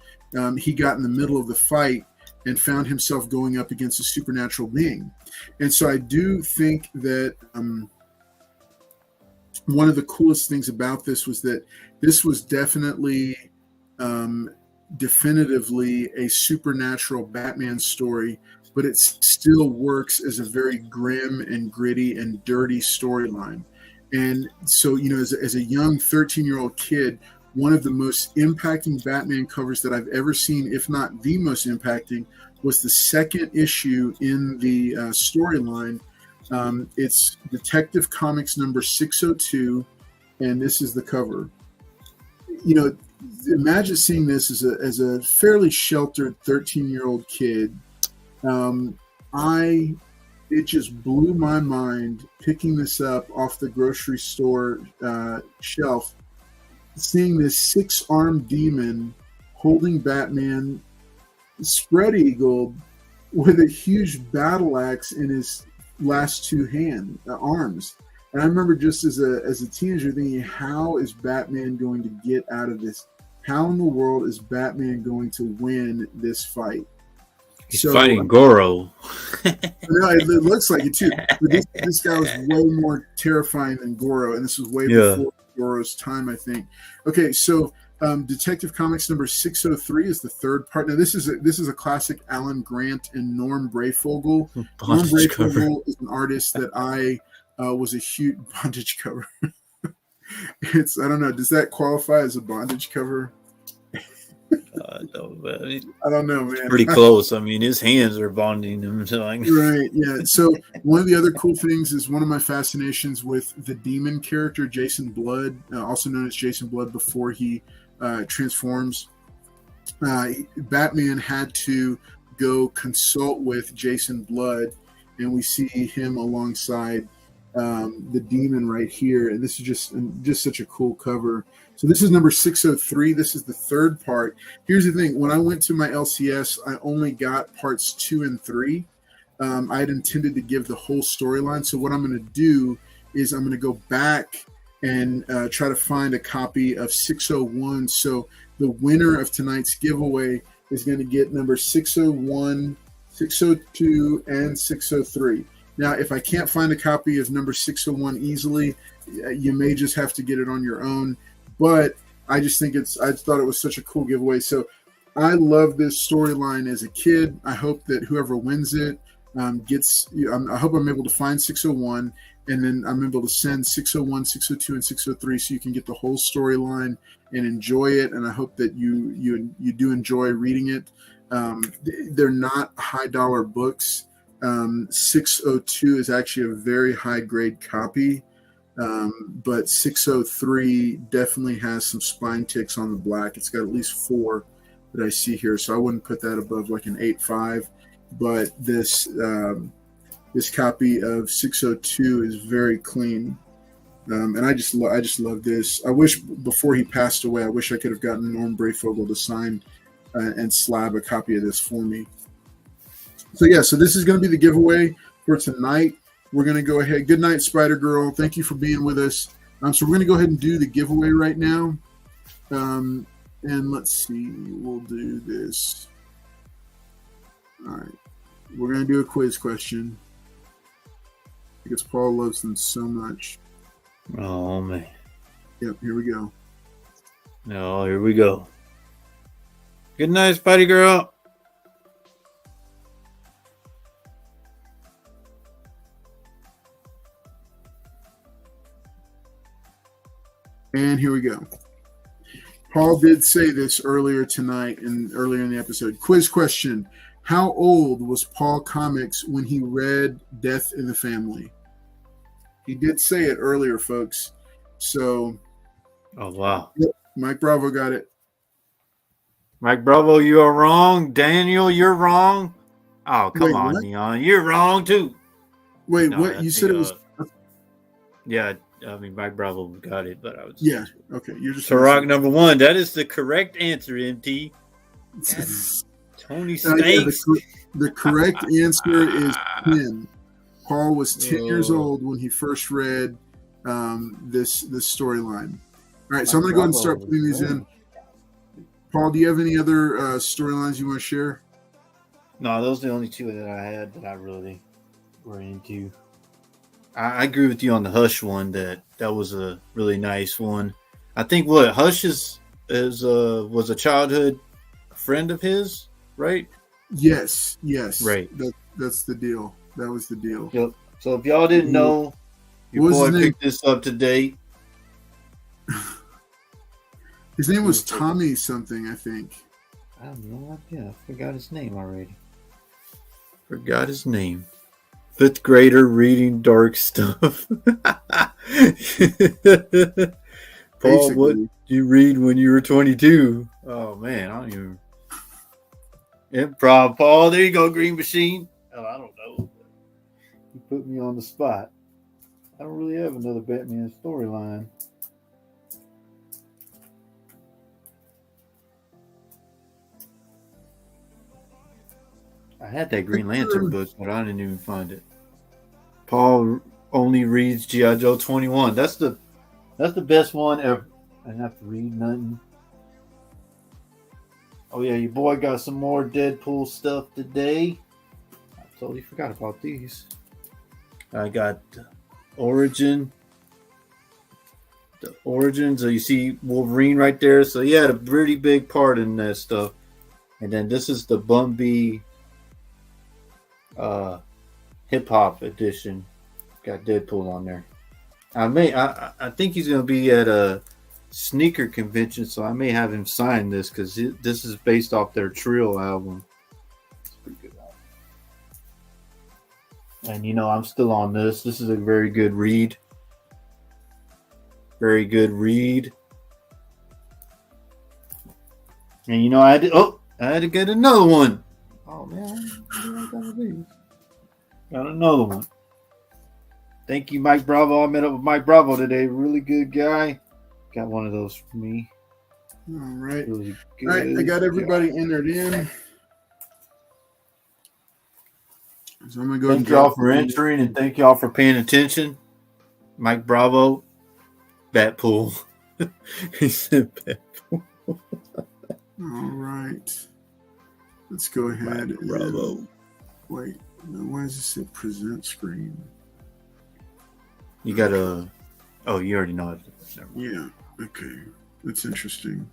he got in the middle of the fight and found himself going up against a supernatural being. And so I do think that one of the coolest things about this was that this was definitely definitively a supernatural Batman story, but it still works as a very grim and gritty and dirty storyline. And so, as a young 13-year-old kid, one of the most impacting Batman covers that I've ever seen, if not the most impacting, was the second issue in the storyline. It's Detective Comics number 602, and this is the cover. Imagine seeing this as a fairly sheltered 13-year-old kid. It just blew my mind picking this up off the grocery store shelf, seeing this 6-armed demon holding Batman spread eagled with a huge battle axe in his last 2 arms. And I remember just as a teenager thinking, how is Batman going to get out of this? How in the world is Batman going to win this fight? He's fighting Goro. It looks like it too. But this guy was way more terrifying than Goro, and this was way before Goro's time, I think. Okay, so Detective Comics number 603 is the 3rd part. Now this is a classic Alan Grant and Norm Brayfogle. Norm Brayfogle is an artist that I was a huge bondage cover. I don't know. Does that qualify as a bondage cover? No, I don't know, man. Pretty close. I mean, his hands are bonding him. So right, yeah. So one of the other cool things is one of my fascinations with the demon character, Jason Blood, also known as Jason Blood before he transforms. Batman had to go consult with Jason Blood, and we see him alongside the demon right here, and this is just such a cool cover. So this is number 603. This is the 3rd part. Here's the thing: when I went to my LCS, I only got parts 2 and 3. I had intended to give the whole storyline. So what I'm going to do is I'm going to go back and try to find a copy of 601. So the winner of tonight's giveaway is going to get number 601, 602, and 603. Now, if I can't find a copy of number 601 easily, you may just have to get it on your own. But I just think I thought it was such a cool giveaway. So I love this storyline as a kid. I hope that whoever wins it gets, I hope I'm able to find 601, and then I'm able to send 601, 602, and 603 so you can get the whole storyline and enjoy it. And I hope that you do enjoy reading it. They're not high dollar books. 602 is actually a very high grade copy. But 603 definitely has some spine ticks on the black. It's got at least 4 that I see here, so I wouldn't put that above like an 8.5. But this copy of 602 is very clean, and I just love this. I wish before he passed away, I wish I could have gotten Norm Brayfogle to sign and slab a copy of this for me. So yeah, so this is going to be the giveaway for tonight. We're going to go ahead. Good night, Spider Girl. Thank you for being with us. So we're going to go ahead and do the giveaway right now. And let's see. We'll do this. All right. We're going to do a quiz question because Paul loves them so much. Oh, man. Yep, here we go. Oh, here we go. Good night, Spidey Girl. And here we go. Paul did say this earlier tonight and earlier in the episode. Quiz question. How old was Paul Comics when he read Death in the Family? He did say it earlier, folks. So. Oh, wow. Yep, Mike Bravo got it. Mike Bravo, you are wrong. Daniel, you're wrong. Oh, come on, what? Neon. You're wrong, too. Wait, no, what? You said it was. Yeah, I mean, Mike Bravo got it, but I was. Yeah, okay. You're just. Turok number 1. That is the correct answer, MT. Tony Stakes. Yeah, the correct answer is 10. Paul was 10 years old when he first read this storyline. All right, so I'm going to go ahead and start putting these in. Paul, do you have any other storylines you want to share? No, those are the only 2 that I had that I really were into. I agree with you on the Hush one. That was a really nice one. I think Hush was a childhood friend of his, right? Yes. Right. That's the deal. That was the deal. Yep. So if y'all didn't know, your boy picked this up to date. His name was Tommy something, I think. I have no idea. I forgot his name already. Forgot his name. 5th grader reading dark stuff. Paul, what did you read when you were 22? Oh, man. I don't even. Improv, Paul. There you go, Green Machine. Oh, I don't know. You put me on the spot. I don't really have another Batman storyline. I had that Green Lantern book, but I didn't even find it. Paul only reads G.I. Joe 21. That's the best one ever. I didn't have to read nothing. Oh yeah, your boy got some more Deadpool stuff today. I totally forgot about these. I got the origins. So you see Wolverine right there. So he had a pretty big part in that stuff. And then this is the Bumblebee hip hop edition. Got Deadpool on there. I think he's gonna be at a sneaker convention, so I may have him sign this because this is based off their Trill album. It's a pretty good album. And I'm still on this. This is a very good read. Very good read. And I had to get another one. Oh man, got another one. Thank you, Mike Bravo. I met up with Mike Bravo today. Really good guy. Got one of those for me. All right. Really good. All right, I got everybody entered in. So I'm gonna go. Thank y'all for entering and thank y'all for paying attention. Mike Bravo, Batpool. He said Batpool. All right. Let's go ahead. Mike Bravo. Wait. Why does it say present screen? You gotta. Oh, you already know it. Yeah. Okay. That's interesting.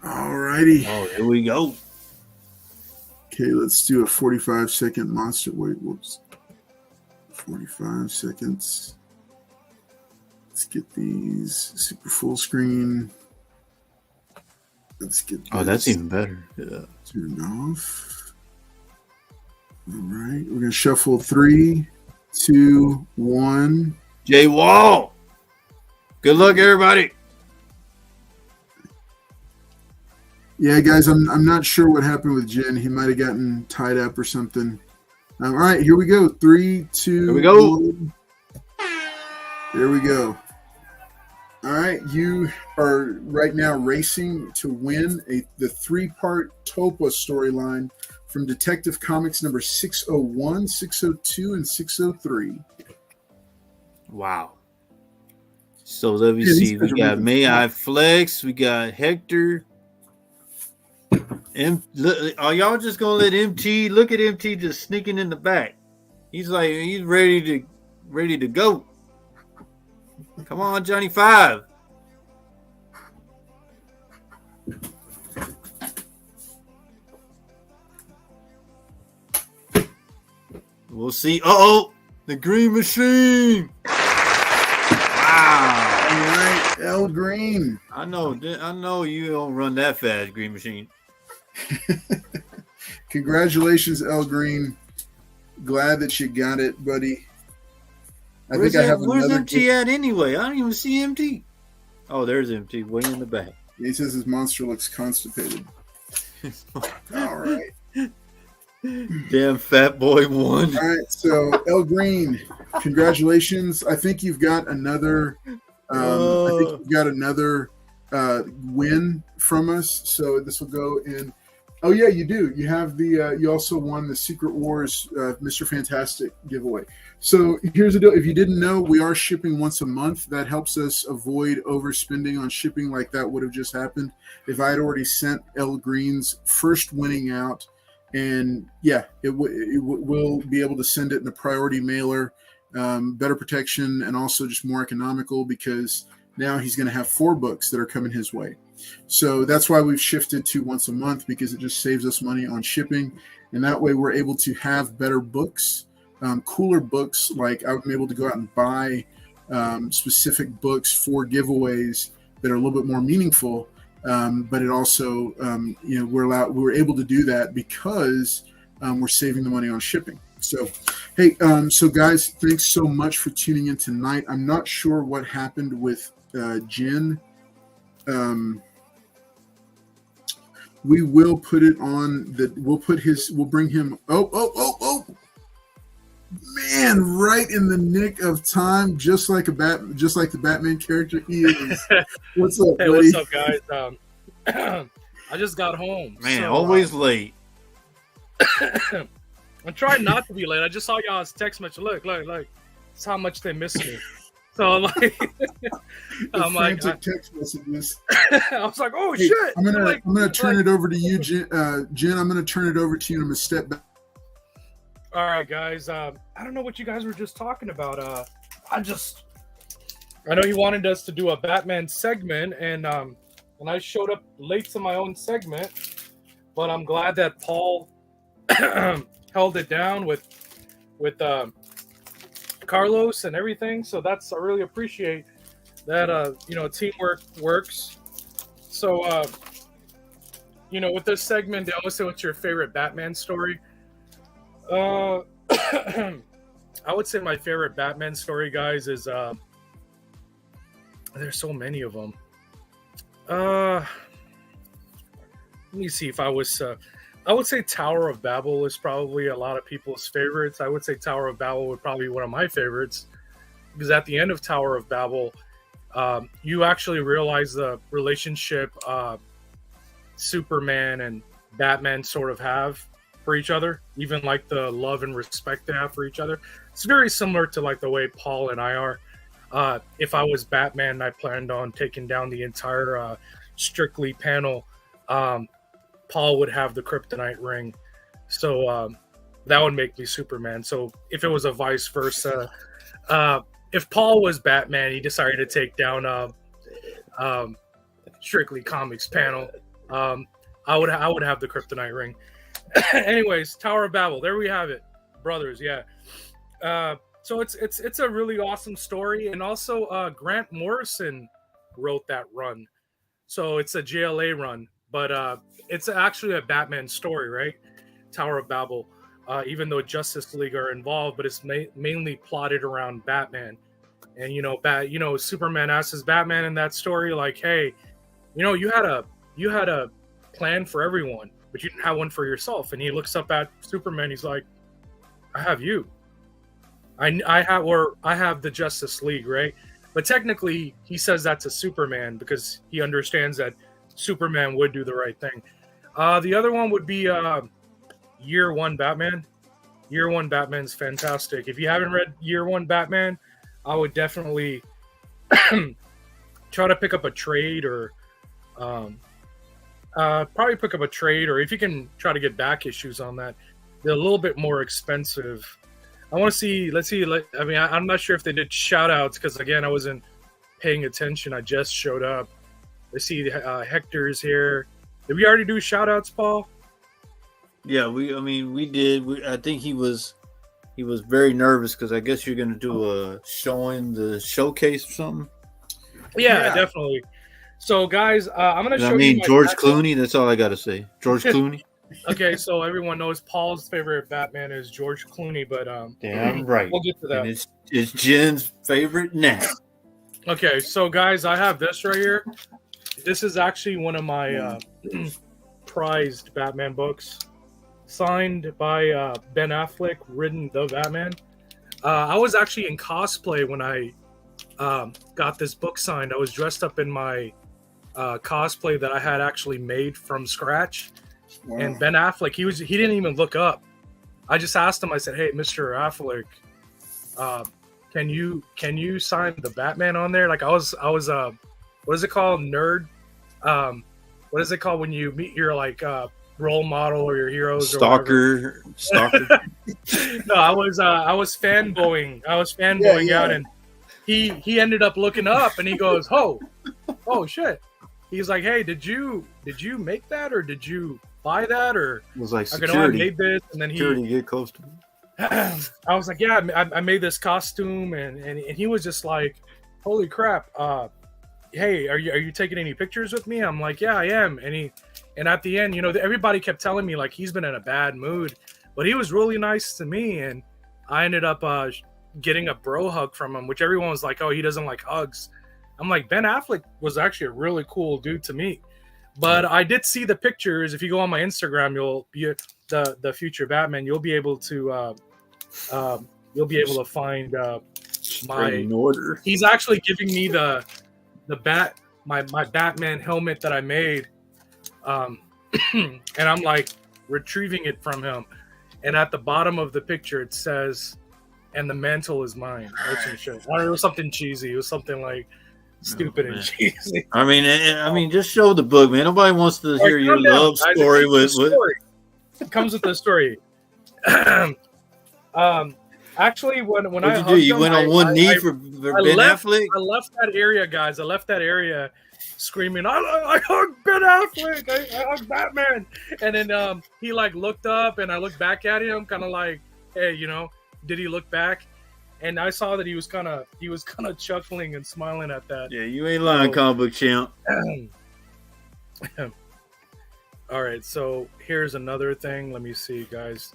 Alrighty. Oh, here we go. Okay, let's do a 45-second monster. Wait, whoops. 45 seconds. Let's get these super full screen. Let's get this. Oh, that's even better. Yeah. Turned off. All right, we're gonna shuffle 3, 2, 1. Jay Wall. Good luck, everybody. Yeah, guys, I'm not sure what happened with Jen. He might have gotten tied up or something. All right, here we go. 3, 2, Here we go. 1. There we go. All right, you are right now racing to win the 3-part Topa storyline from Detective Comics number 601, 602, and 603. Wow. So let me see. We got May I Flex. We got Hector. Are y'all just gonna let MT look at MT just sneaking in the back? He's like he's ready to go. Come on, Johnny 5. We'll see. Uh-oh, the Green Machine. Wow. All right, El Green. I know you don't run that fast, Green Machine. Congratulations, El Green. Glad that you got it, buddy. Where's MT at anyway? I don't even see MT. Oh, there's MT way in the back. He says his monster looks constipated. All right. Damn fat boy won. All right, so El Green, congratulations. I think you've got another win from us. So this will go in. Oh yeah, you do. You have the. You also won the Secret Wars Mr. Fantastic giveaway. So here's the deal. If you didn't know, we are shipping once a month. That helps us avoid overspending on shipping like that would have just happened if I had already sent El Green's first winning out. And yeah, we'll be able to send it in a priority mailer, better protection, and also just more economical because now he's going to have 4 books that are coming his way. So that's why we've shifted to once a month, because it just saves us money on shipping. And that way we're able to have better books, cooler books. Like I'm able to go out and buy specific books for giveaways that are a little bit more meaningful. But it also, we're able to do that because we're saving the money on shipping. So, hey, so guys, thanks so much for tuning in tonight. I'm not sure what happened with Jen. We will put it on we'll bring him. Oh, man, right in the nick of time, just like the Batman character he is. What's up, hey, buddy? What's up, guys? I just got home. Man, so, always late. I'm trying not to be late. I just saw y'all's text message. Look. That's how much they miss me. So I'm like, text messages. I was like, oh shit! I'm gonna turn it over to you, Jen. I'm gonna turn it over to you, and I'm gonna step back. All right, guys. I don't know what you guys were just talking about. I know you wanted us to do a Batman segment, and I showed up late to my own segment, but I'm glad that Paul held it down with Carlos and everything. So I really appreciate that. Teamwork works. So with this segment, they always say, "What's your favorite Batman story?" I would say my favorite Batman story, guys, is there's so many of them. Let me see if I would say Tower of Babel is probably a lot of people's favorites. I would say Tower of Babel would probably be one of my favorites because at the end of Tower of Babel, you actually realize the relationship Superman and Batman sort of have for each other, even like the love and respect they have for each other. It's very similar to like the way Paul and I are. If I was Batman and I planned on taking down the entire Strictly panel, Paul would have the kryptonite ring. So that would make me Superman. So if it was a vice versa, if Paul was Batman, he decided to take down Strictly Comics panel. I would have the Kryptonite ring. Anyways, Tower of Babel. There we have it, brothers. Yeah. So it's a really awesome story, and also Grant Morrison wrote that run. So it's a JLA run, but it's actually a Batman story, right? Tower of Babel. Even though Justice League are involved, but it's mainly plotted around Batman. And Superman asks Batman in that story, like, "Hey, you had a plan for everyone, but you didn't have one for yourself." And he looks up at Superman. He's like, "I have you. I have the Justice League, right?" But technically, he says that to Superman because he understands that Superman would do the right thing. The other one would be Year One Batman. Year One Batman's fantastic. If you haven't read Year One Batman, I would definitely try to pick up a trade, or probably pick up a trade, or if you can try to get back issues on that. They're a little bit more expensive. I want to see. Let's see. I'm not sure if they did shout outs because again, I wasn't paying attention. I just showed up. Let's see. Hector's here. Did we already do shout outs, Paul? Yeah, we did. I think he was very nervous because I guess you're going to do a showing the showcase or something. Yeah, definitely. So, guys, I'm going to show you. George Clooney. That's all I got to say. George Clooney. Okay, so everyone knows Paul's favorite Batman is George Clooney, but damn right. We'll get to that. And it's Jen's favorite now. Okay, so guys, I have this right here. This is actually one of my prized Batman books, signed by Ben Affleck, written the Batman. I was actually in cosplay when I got this book signed. I was dressed up in my cosplay that I had actually made from scratch. Wow. And Ben Affleck, he didn't even look up. I just asked him. I said, "Hey, Mr. Affleck, can you sign the Batman on there?" Like I was what is it called, nerd? What is it called when you meet your role model or your heroes? Stalker. No, I was fanboying. I was fanboying out, and he ended up looking up, and he goes, "Oh shit." He's like, "Hey, did you make that, or did you buy that?" Or it was like security. I made this, and then security get close to me. I was like, "Yeah, I made this costume," and he was just like, "Holy crap! Hey, are you taking any pictures with me?" I'm like, "Yeah, I am." And at the end, everybody kept telling me like he's been in a bad mood, but he was really nice to me, and I ended up getting a bro hug from him, which everyone was like, "Oh, he doesn't like hugs." I'm like, Ben Affleck was actually a really cool dude to meet. But I did see the pictures. If you go on my Instagram, you'll be the future Batman. You'll be able to find my order. He's actually giving me my Batman helmet that I made, and I'm like retrieving it from him. And at the bottom of the picture, it says, "And the mantle is mine." Or some shit. Or it was something cheesy. It was something like stupid and cheesy. I mean, just show the book, man. Nobody wants to hear your love story with. It comes with the story. Actually, when What'd you do? You went on one knee for Ben Affleck? I left that area, guys. I left that area screaming, I hug Ben Affleck. I hug Batman. And then he looked up, and I looked back at him, kind of like, hey, did he look back? And I saw that he was kind of chuckling and smiling at that. Yeah, you ain't lying, comic book champ. All right, so here's another thing. Let me see, guys.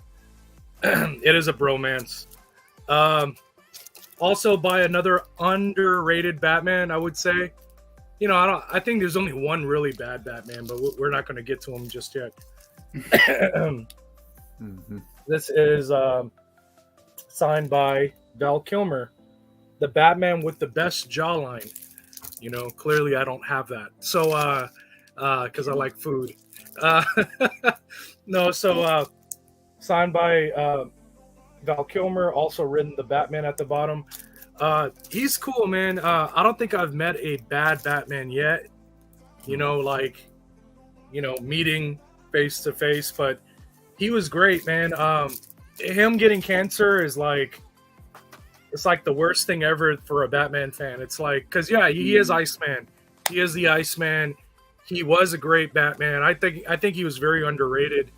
It is a bromance. Also by another underrated Batman, I would say. I think there's only one really bad Batman, but we're not going to get to him just yet. Mm-hmm. This is signed by Val Kilmer, the Batman with the best jawline. Clearly I don't have that. So, because I like food. No, so signed by Val Kilmer, also written the Batman at the bottom. He's cool, man. I don't think I've met a bad Batman yet. Meeting face to face, but he was great, man. him getting cancer is like, it's like the worst thing ever for a Batman fan. It's like, because he is Iceman. He is the Iceman. He was a great Batman. I think he was very underrated.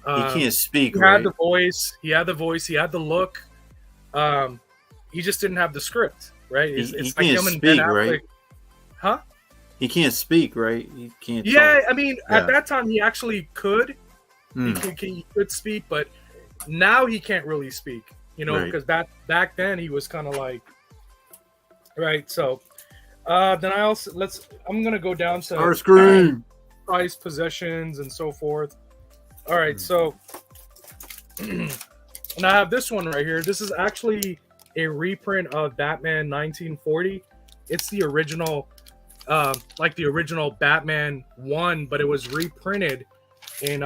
He can't speak. He had the voice. He had the voice. He had the look. He just didn't have the script, right? He It's can't him and speak, Ben Affleck. right? Huh? He can't speak, right? He can't. Yeah, talk. I mean, at that time he actually could. He could speak, but now he can't really speak. You know, because back then he was kind of like, right. So then I'm gonna go down to our screen, prized possessions and so forth. All right, so and I have this one right here. This is actually a reprint of Batman 1940. It's the original, like the original Batman 1, but it was reprinted in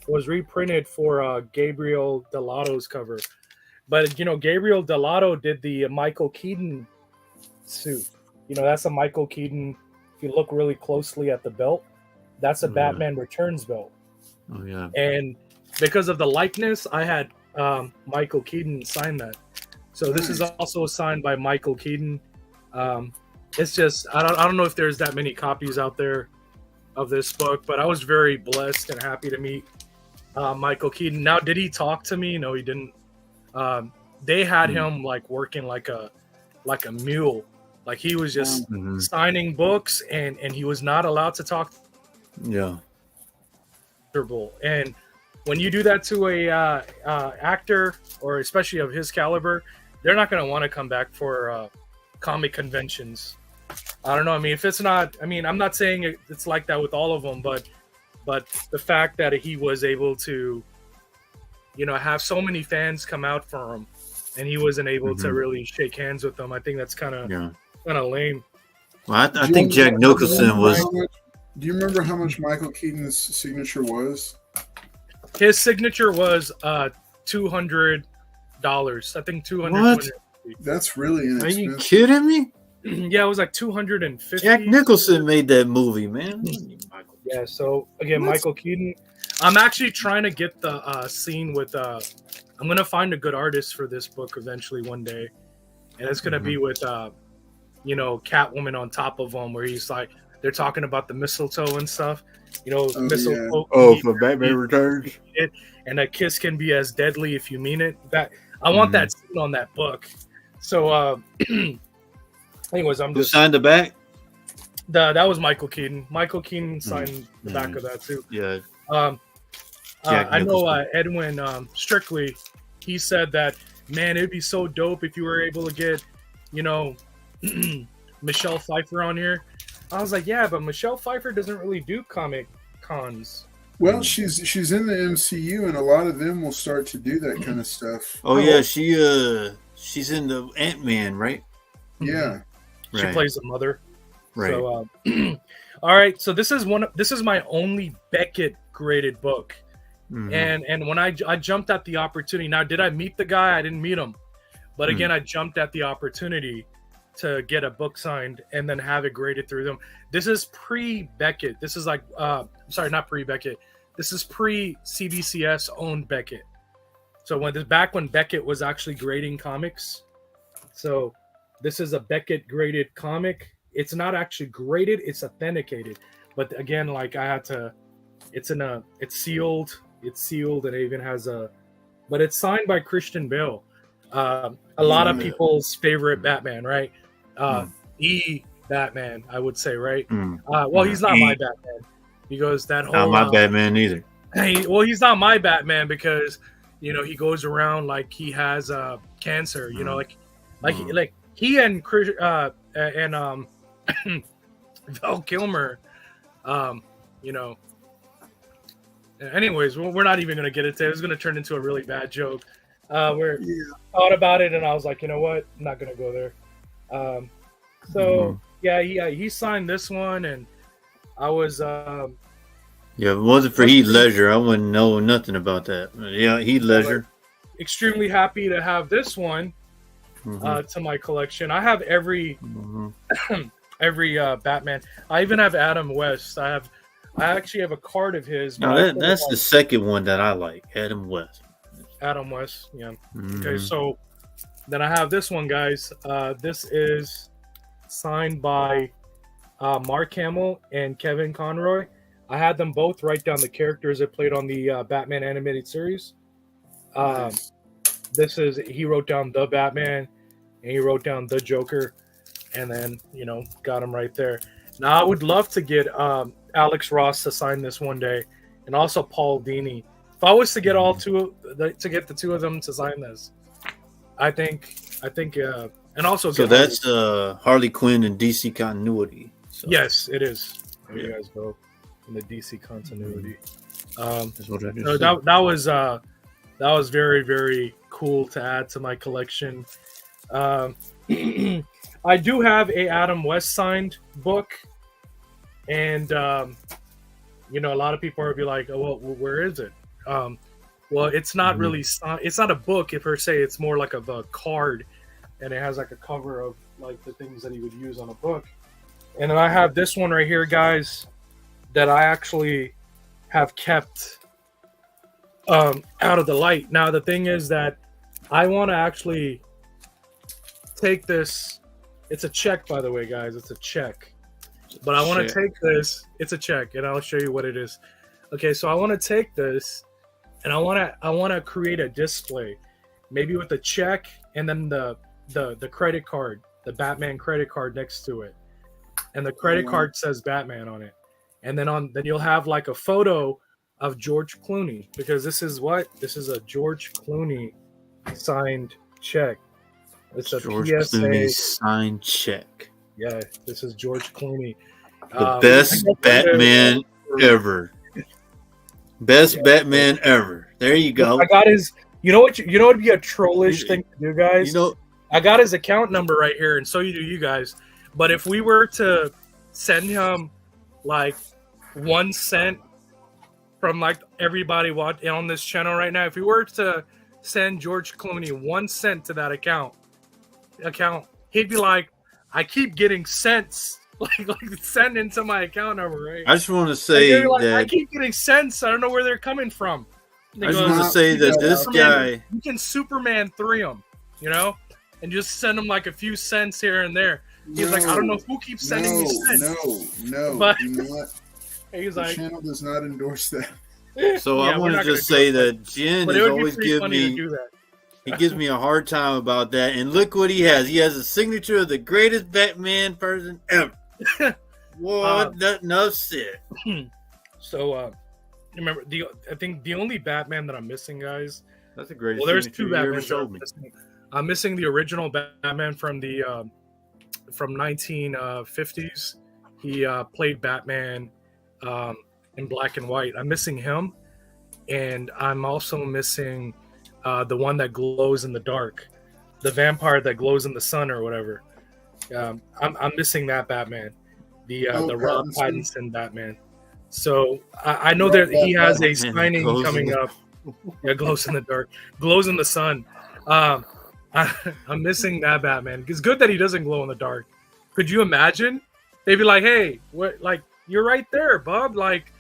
was reprinted for Gabriel Delato's cover. But, you know, Gabriel Delato did the Michael Keaton suit. You know, that's a Michael Keaton. If you look really closely at the belt, that's a Batman Returns belt. Oh, yeah. And because of the likeness, I had Michael Keaton sign that. So this is also signed by Michael Keaton. It's just, I don't know if there's that many copies out there of this book, but I was very blessed and happy to meet Michael Keaton. Now, did he talk to me? No, he didn't. They had him like working like a mule. Like he was just signing books, and he was not allowed to talk. Yeah. And when you do that to a actor, or especially of his caliber, they're not going to want to come back for comic conventions. I don't know. I mean, if it's not, I mean, I'm not saying it's like that with all of them, but the fact that he was able to, you know, have so many fans come out for him, and he wasn't able to really shake hands with them, I think that's kind of lame. Well, I think Jack Nicholson was. Do you remember how much Michael Keaton's signature was? His signature was $200. I think $200. What? That's really inexpensive. Are you kidding me? Yeah, it was like $250. Jack Nicholson made that movie, man. Yeah. So again, Michael Keaton. I'm actually trying to get the scene with. I'm gonna find a good artist for this book eventually one day, and it's gonna be with, you know, Catwoman on top of him, where he's like, they're talking about the mistletoe and stuff. You know, mistletoe. Yeah. Oh, for Batman Returns. And a kiss can be as deadly if you mean it. That I want that scene on that book. So, anyways, I'm just. Who signed the back? That was Michael Keaton. Michael Keaton signed the back of that too. Yeah. I know Edwin Strictly. He said that, man, it'd be so dope if you were able to get, you know, Michelle Pfeiffer on here. I was like, yeah, but Michelle Pfeiffer doesn't really do comic cons. Well, she's in the MCU, and a lot of them will start to do that kind of stuff. Oh yeah, she's in the Ant-Man, right? Yeah, she plays the mother. Right. So, all right. So this is my only Beckett graded book, and when I jumped at the opportunity. Now, did I meet the guy? I didn't meet him, but again, I jumped at the opportunity to get a book signed and then have it graded through them. This is pre-Beckett. This is like, sorry, not pre-Beckett. This is pre-CBCS owned Beckett. So back when Beckett was actually grading comics. So this is a Beckett graded comic. It's not actually graded, it's authenticated. But again, like I had to, it's sealed, and it even has but it's signed by Christian Bale. A lot of people's favorite Batman, right? Batman, I would say, right? Well, he's not my Batman. He goes that whole. Not my Batman either. He's not my Batman because, you know, he goes around like he has cancer. You know, like he and Chris and Val Kilmer, you know. Anyways, we're not even gonna get into it. It's gonna turn into a really bad joke. Where thought about it and I was like, you know what, I'm not gonna go there. He signed this one, and I was if it wasn't for Heath Ledger, I wouldn't know nothing about that. Yeah, Heath Ledger. Extremely happy to have this one to my collection. I have every every Batman. I even have Adam West. I I actually have a card of his. No, that's the second one that I like, Adam West. Adam West, yeah. Mhm. Okay, so then I have this one, guys. This is signed by Mark Hamill and Kevin Conroy. I had them both write down the characters that played on the Batman animated series. Nice. He wrote down the Batman, and he wrote down the Joker, and then got him right there. Now I would love to get Alex Ross to sign this one day, and also Paul Dini. If I was to get the two of them to sign this, I think, and also so that's Harley Quinn and DC continuity. So. Yes, it is. There you guys go in the DC continuity. That's what I just So that was very, very cool to add to my collection. I do have a Adam West signed book, and a lot of people are be like, "Oh, well, where is it?" Well, it's not really. It's not a book per se. It's more like a card, and it has like a cover of like the things that he would use on a book. And then I have this one right here, guys, that I actually have kept out of the light. Now, the thing is that I want to actually take this. It's a check, by the way, guys. It's a check. But I want to take this. It's a check, and I'll show you what it is. Okay, so I want to take this, and I want to create a display, maybe with a check and then the credit card, the Batman credit card next to it. And the credit card says Batman on it. And then you'll have like a photo of George Clooney, because this is a George Clooney signed check. It's a George PSA Clooney signed check. Yeah, this is George Clooney. The best Batman ever. Best Batman ever. There you go. I got his. You know what would be a trollish thing to do, guys? I got his account number right here, and so do you guys. But if we were to send him like 1 cent from like everybody watching on this channel right now, if we were to send George Clooney 1 cent to that account, he'd be like, "I keep getting cents, like send into my account number, right?" I just want to say that I keep getting cents. I don't know where they're coming from. I just want to say that this guy, you can Superman 3 him, and just send him like a few cents here and there. He's like, "I don't know who keeps sending me cents." No. But you know what? He's the like, channel does not endorse that. So I want to just say that Jen is always giving me. do that. He gives me a hard time about that. And look what he has. He has a signature of the greatest Batman person ever. What? Enough said. So, remember, I think the only Batman that I'm missing, guys. That's a great. Well, there's two Batman. I'm missing the original Batman from the from 1950s. He played Batman in black and white. I'm missing him, and I'm also missing the one that glows in the dark, the vampire that glows in the sun or whatever. I'm missing that Batman, the Rob Pattinson Batman. So I know that he has a signing coming up. Yeah, glows in the dark, glows in the sun. I'm missing that Batman. It's good that he doesn't glow in the dark. Could you imagine? They'd be like, "Hey, what? Like, you're right there, bub. Like,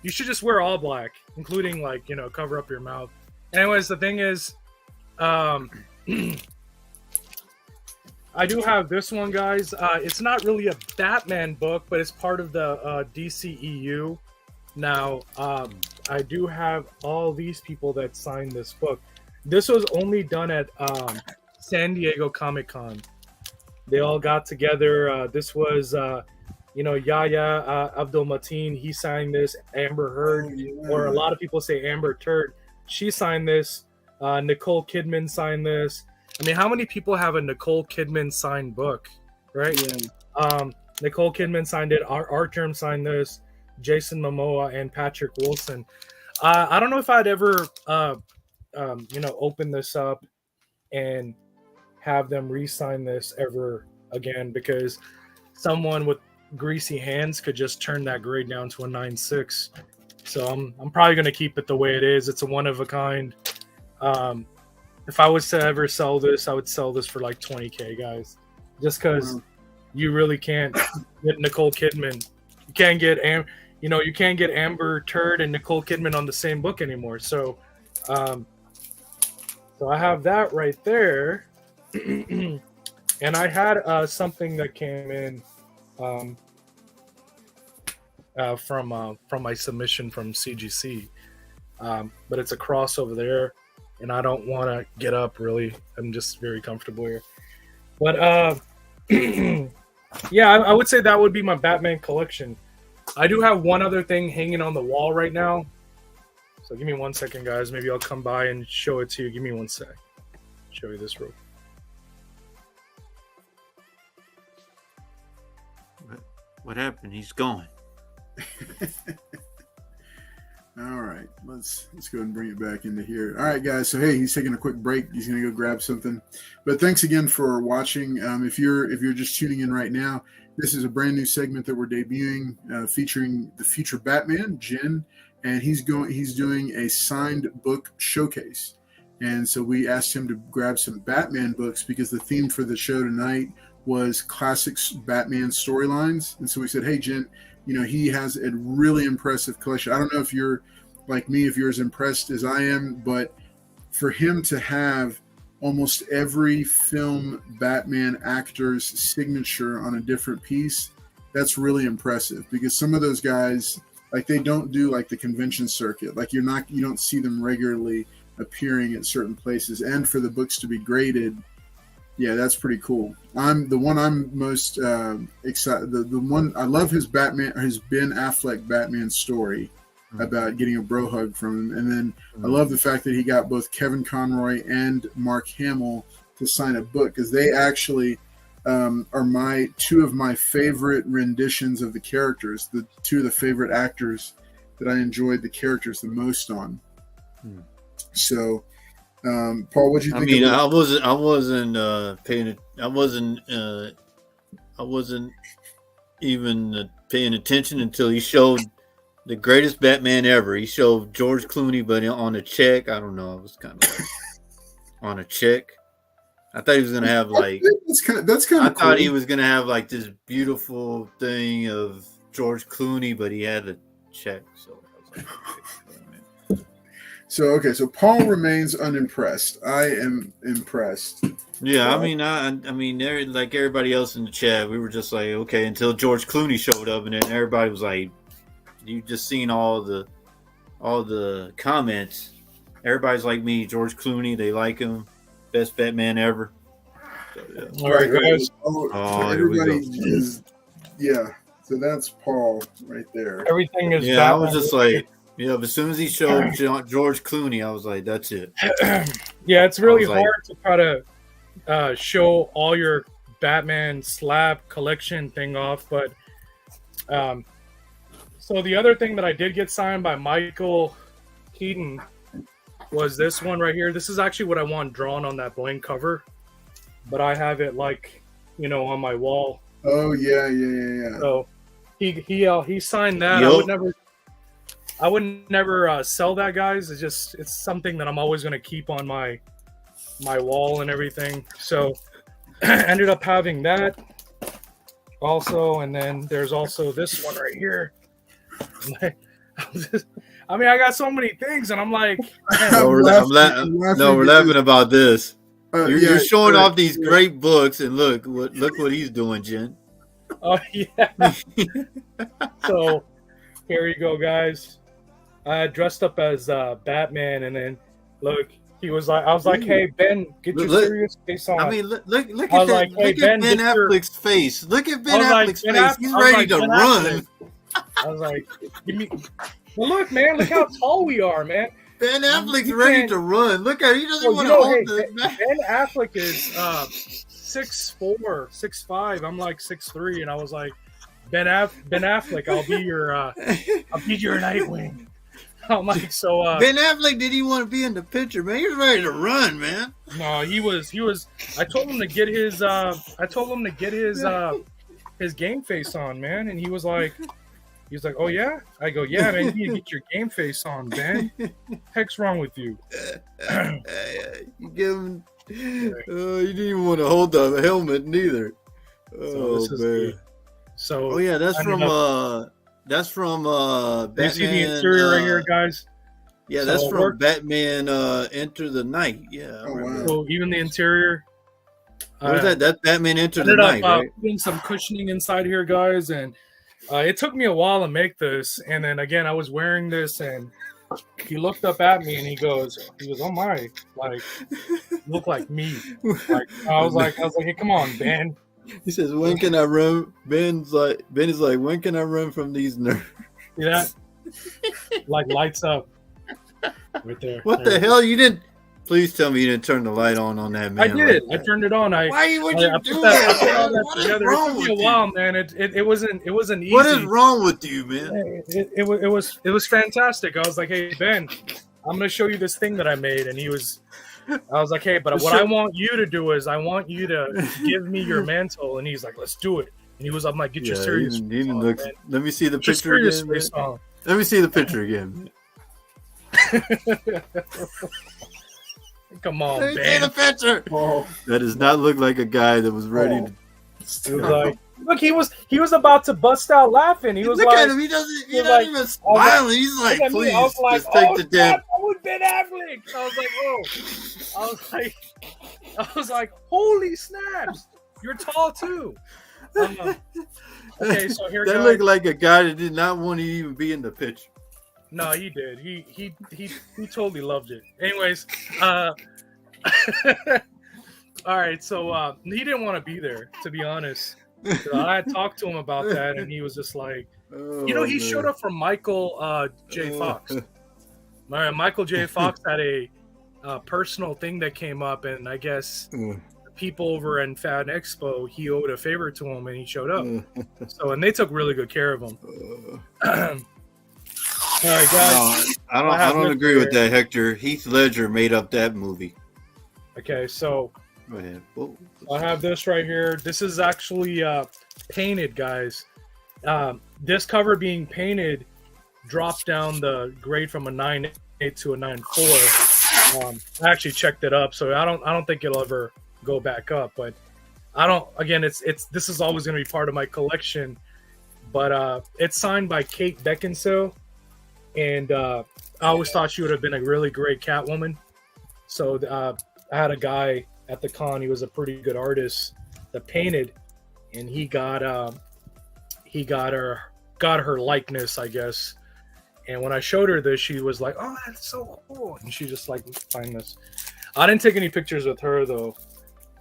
you should just wear all black, including like, cover up your mouth." Anyways, the thing is, I do have this one, guys. It's not really a Batman book, but it's part of the DCEU. Now, I do have all these people that signed this book. This was only done at San Diego Comic-Con. They all got together. This was, Yahya Abdul-Mateen. He signed this. Amber Heard, or a lot of people say Amber Turd. She signed this. Nicole Kidman signed this. I mean, how many people have a Nicole Kidman signed book, right? Yeah. Nicole Kidman signed it. Artyom signed this. Jason Momoa and Patrick Wilson. I don't know if I'd ever, open this up and have them re-sign this ever again, because someone with greasy hands could just turn that grade down to a 9.6. So I'm probably going to keep it the way it is. It's a one of a kind. If I was to ever sell this, I would sell this for like $20,000, guys. Just because you really can't get Nicole Kidman. You can't get you can't get Amber Turd and Nicole Kidman on the same book anymore. So I have that right there. And I had something that came in from my submission from CGC, but it's a crossover there, and I don't want to get up really. I'm just very comfortable here. But yeah, I would say that would be my Batman collection. I do have one other thing hanging on the wall right now. So give me 1 second, guys. Maybe I'll come by and show it to you. Give me 1 sec. Show you this real. What happened? He's gone. All right, let's go ahead and bring it back into here. All right, guys. So hey, he's taking a quick break. He's going to go grab something. But thanks again for watching. If you're just tuning in right now, this is a brand new segment that we're debuting, featuring the future Batman, Jen, and he's doing a signed book showcase. And so we asked him to grab some Batman books because the theme for the show tonight was classic Batman storylines. And so we said, hey, Jen, he has a really impressive collection. I don't know if you're like me, if you're as impressed as I am, but for him to have almost every film Batman actor's signature on a different piece, that's really impressive, because some of those guys, like, they don't do like the convention circuit. Like you don't see them regularly appearing at certain places. And for the books to be graded, yeah, that's pretty cool. I'm most excited. The one I love his Ben Affleck Batman story about getting a bro hug from him, and then I love the fact that he got both Kevin Conroy and Mark Hamill to sign a book, because they actually are two of my favorite renditions of the characters. The two of the favorite actors that I enjoyed the characters the most on. So. Paul, what do you think? I mean, I wasn't even paying attention until he showed the greatest Batman ever. He showed George Clooney, but on a check. I don't know. It was kind of like on a check. I thought he was gonna have like that's kind of. I thought he was gonna have like this beautiful thing of George Clooney, but he had a check. So I was like. So Paul remains unimpressed. I am impressed. Yeah, I mean, there, like everybody else in the chat, we were just like, okay, until George Clooney showed up, and then everybody was like, you just seen all the comments. Everybody's like me, George Clooney, they like him, best Batman ever. So, yeah. All right, guys. Everybody is, yeah. So that's Paul right there. Everything is. Yeah, Batman. I was just like. Yeah, but as soon as he showed George Clooney, I was like, that's it. Yeah, it's really hard to try to show all your Batman slab collection thing off. But so the other thing that I did get signed by Michael Keaton was this one right here. This is actually what I want drawn on that blank cover, but I have it like, on my wall. Oh, yeah. So he signed that. Yep. I would never sell that, guys. It's something that I'm always going to keep on my wall and everything. So ended up having that also, and then there's also this one right here. I got so many things, and I'm like, we're laughing about this. You're showing off these great books, and look what he's doing, Jen. Oh yeah. So here you go, guys. I dressed up as Batman, and then look, I was like, hey Ben, get your serious face on. I mean, look at that. Like, look at Ben Affleck's face. Look at Ben Affleck's face. He's ready to run. I was like, give me. Well, look, man, look how tall we are, man. Ben Affleck's ready to run. Look at him. He doesn't want to hold the. Ben Affleck is 6'4", 6'5". I'm like 6'3", and I was like, Ben Affleck, I'll be your Nightwing. I'm like, so Ben Affleck, did he want to be in the picture, man? He was ready to run, man. No, he was I told him to get his game face on, man, and he was like, oh yeah? I go, yeah, man, you need to get your game face on, Ben. Heck's wrong with you? You give him you didn't even want to hold the helmet neither. Oh, man. So yeah, that's from That's from You see the Batman. interior right here, guys. Yeah, So that's we're- from Batman Enter the Night. Yeah. I Oh, remember. wow. So even the interior. What is that? That's Batman Enter the Ended Night, up right? putting some cushioning inside here, guys, and it took me a while to make this. And then again, I was wearing this, and he looked up at me and he goes, "Oh my, like, you look like me." Like I was like, "Hey, come on, Ben." He says, "When can I run?" Ben is like, "When can I run from these nerds?" See that? Like lights up right there. What the hell? You didn't? Please tell me you didn't turn the light on that man. I did. Like I turned it on. Why would you do put that? all that What is together. wrong It took with me a you? while, man. It wasn't easy. What is wrong with you, man? It was fantastic. I was like, "Hey Ben, I'm gonna show you this thing that I made," and I was like, "Hey, but what I want you to do is I want you to give me your mantle," and he's like, "Let's do it." And he was, "I'm like, get your serious." He didn't look, let me see the Get your picture serious again. face on. Let me see the picture again. Come on, Let me see Ben. the picture. Oh, That does not look like a guy that was ready to. He was like, look, he was about to bust out laughing. He was Look like, at him. He's not like- even smiling. He's like, look at me. please, I was like, just take "Oh, the damn. snap, I would Ben Affleck." I was like, holy snaps, you're tall too. Okay, so here That goes. looked like a guy that did not want to even be in the picture. No, he did. He totally loved it. Anyways, all right. So he didn't want to be there, to be honest. So I had talked to him about that, and he was just like, he showed up from Michael J. Fox. Michael J. Fox had a personal thing that came up, and I guess people over in Fan Expo, he owed a favor to him, and he showed up. So, and they took really good care of him. All right, guys. No, I don't agree with that, Hector. Heath Ledger made up that movie. Okay, so Go ahead. Whoa. I have this right here. This is actually painted, guys. This cover being painted dropped down the grade from a 9.8 to a 9.4. I actually checked it up, so I don't think it'll ever go back up. But I don't. Again, this is always going to be part of my collection. But it's signed by Kate Beckinsale, and I always thought she would have been a really great Catwoman. So I had a guy at the con. He was a pretty good artist that painted, and he got her likeness, I guess. And when I showed her this, she was like, "Oh, that's so cool!" And she just like, "Find this." I didn't take any pictures with her though.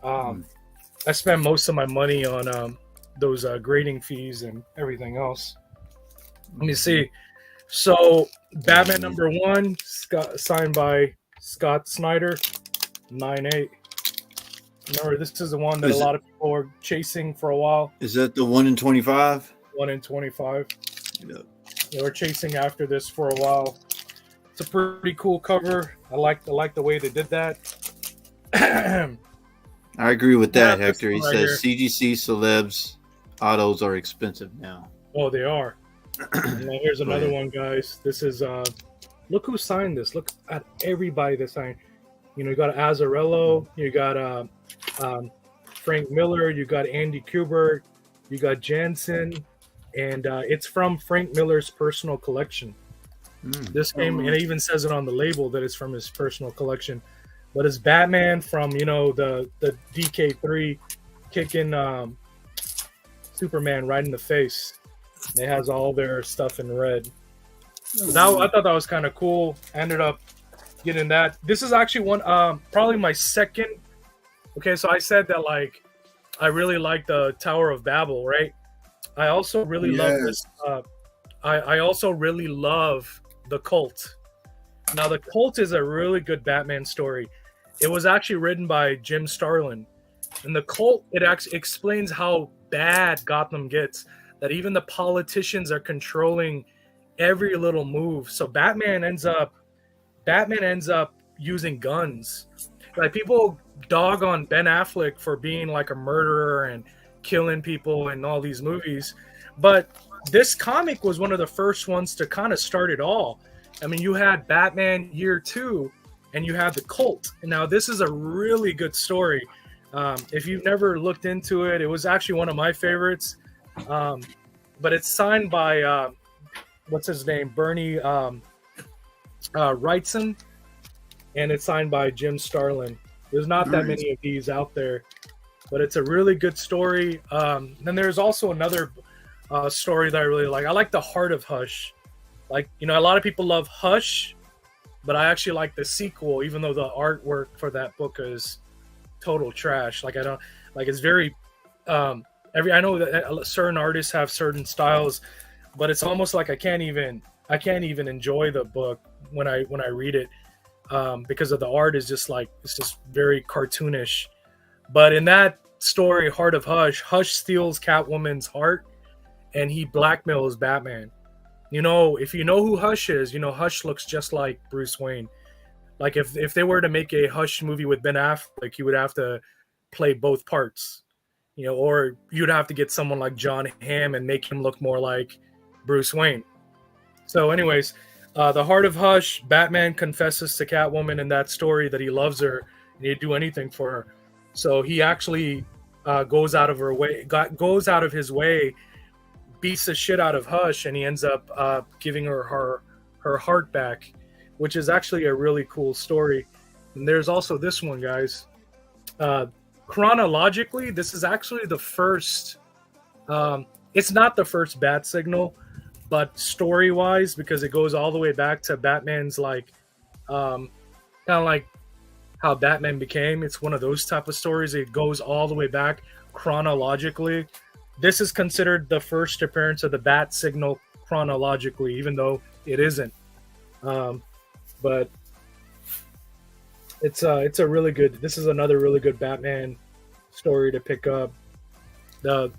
I spent most of my money on those grading fees and everything else. Let me see. So Batman #1, signed by Scott Snyder, 9.8. Remember, this is the one that a lot of people were chasing for a while. Is that the 1 in 25? 1 in 25. Yeah. They were chasing after this for a while. It's a pretty cool cover. I like the way they did that. I agree with that, Yeah, Hector. He this one right says CGC celebs autos are expensive now. Oh, they are. And then here's another one, guys. This is look who signed this. Look at everybody that signed. You got Azzarello, you got Frank Miller, you got Andy Kubert, you got Jansen, and it's from Frank Miller's personal collection. This game, and it even says it on the label that it's from his personal collection. But it's Batman from the DK3 kicking Superman right in the face. It has all their stuff in red. I thought that was kind of cool. Ended up getting that. This is actually one, probably my second. Okay, so I said that I really like the Tower of Babel, right? I also really love this. I also really love The Cult. Now, The Cult is a really good Batman story. It was actually written by Jim Starlin. And The Cult, it actually explains how bad Gotham gets, that even the politicians are controlling every little move. So Batman ends up using guns. Like, people dog on Ben Affleck for being like a murderer and killing people in all these movies. But this comic was one of the first ones to kind of start it all. I mean, you had Batman Year 2 and you had The Cult. And now this is a really good story. If you've never looked into it, it was actually one of my favorites. But it's signed by what's his name, Bernie Wrightson, and it's signed by Jim Starlin. There's not that many of these out there, but it's a really good story. Then there's also another story that I really like. I like The Heart of Hush. Like, you know, a lot of people love Hush, but I actually like the sequel, even though the artwork for that book is total trash. Like, I don't like, it's very I know that certain artists have certain styles, but it's almost like I can't even enjoy the book when I read it, because of the art is just like, it's just very cartoonish. But in that story, Heart of Hush, Hush steals Catwoman's heart and he blackmails Batman. You know, if you know who Hush is, you know Hush looks just like Bruce Wayne. Like, if they were to make a Hush movie with Ben Affleck, he would have to play both parts. You know, or you'd have to get someone like John Hamm and make him look more like Bruce Wayne. So anyways, The Heart of Hush, Batman confesses to Catwoman in that story that he loves her and he'd do anything for her. So he actually goes out of his way, beats the shit out of Hush, and he ends up giving her heart back, which is actually a really cool story. And there's also this one, guys. Chronologically, this is actually the first. It's not the first Bat Signal, but story-wise, because it goes all the way back to Batman's, like, kind of like how Batman became. It's one of those type of stories. It goes all the way back chronologically. This is considered the first appearance of the Bat Signal chronologically, even though it isn't. But it's a really good. This is another really good Batman story to pick up.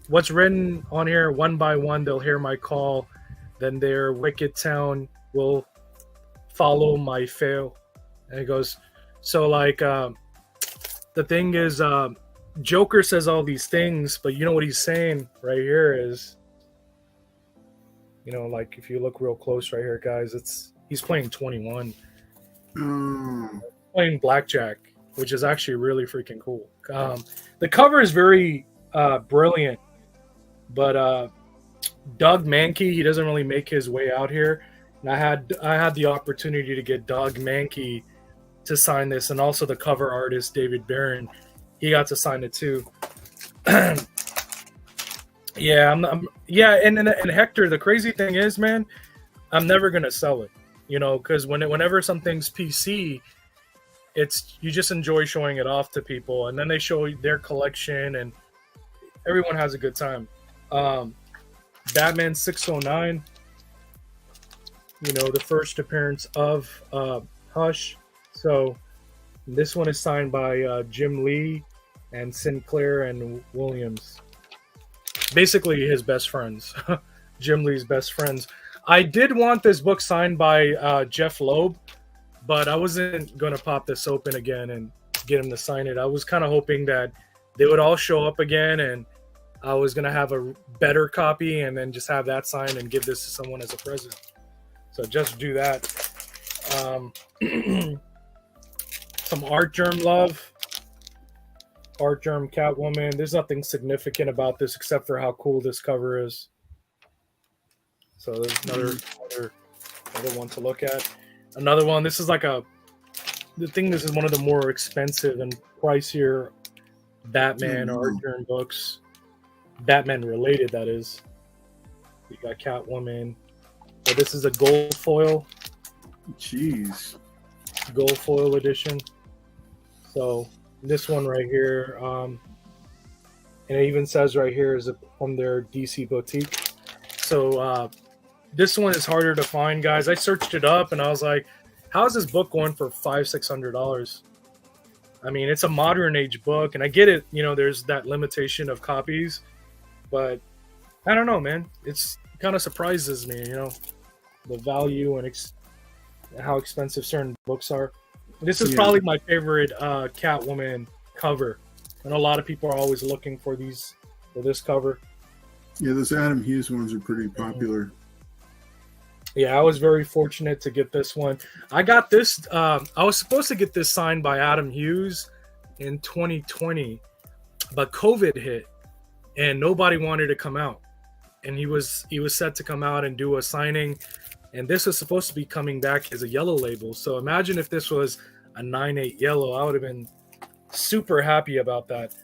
What's written on here: one by one they'll hear my call, then their wicked town will follow my fail. And it goes, so like the thing is, Joker says all these things, but you know what he's saying right here is, you know, like if you look real close right here, guys, he's playing 21. Playing blackjack, which is actually really freaking cool. The cover is very brilliant, but Doug Mankey, he doesn't really make his way out here, and I had the opportunity to get Doug Mankey to sign this, and also the cover artist David Barron, he got to sign it too. Yeah, and Hector, the crazy thing is, man, I'm never gonna sell it, you know, because whenever something's PC, you just enjoy showing it off to people, and then they show their collection, and everyone has a good time. Batman 609, you know, the first appearance of Hush. So this one is signed by Jim Lee and Sinclair and Williams. Basically his best friends. Jim Lee's best friends. I did want this book signed by Jeff Loeb, but I wasn't going to pop this open again and get him to sign it. I was kind of hoping that they would all show up again, and I was going to have a better copy and then just have that signed and give this to someone as a present. So just do that. Some Art Germ love. Art Germ Catwoman. There's nothing significant about this except for how cool this cover is. So there's another one to look at. Another one. This is like this is one of the more expensive and pricier Batman or Art Germ books. Batman related, that is. You got Catwoman. But this is a gold foil. Jeez. Gold foil edition. So this one right here, and it even says right here is from their DC boutique. So this one is harder to find, guys. I searched it up and I was like, how is this book going for $500-$600? I mean, it's a modern age book, and I get it, you know, there's that limitation of copies, but I don't know, man. It's kind of surprises me, you know, the value and how expensive certain books are. This is probably my favorite Catwoman cover. I know a lot of people are always looking for this cover. Yeah, those Adam Hughes ones are pretty popular. Yeah, I was very fortunate to get this one. I got this. I was supposed to get this signed by Adam Hughes in 2020, but COVID hit and nobody wanted to come out. and he was set to come out and do a signing, and this was supposed to be coming back as a yellow label. So imagine if this was a 9/8 yellow. I would have been super happy about that.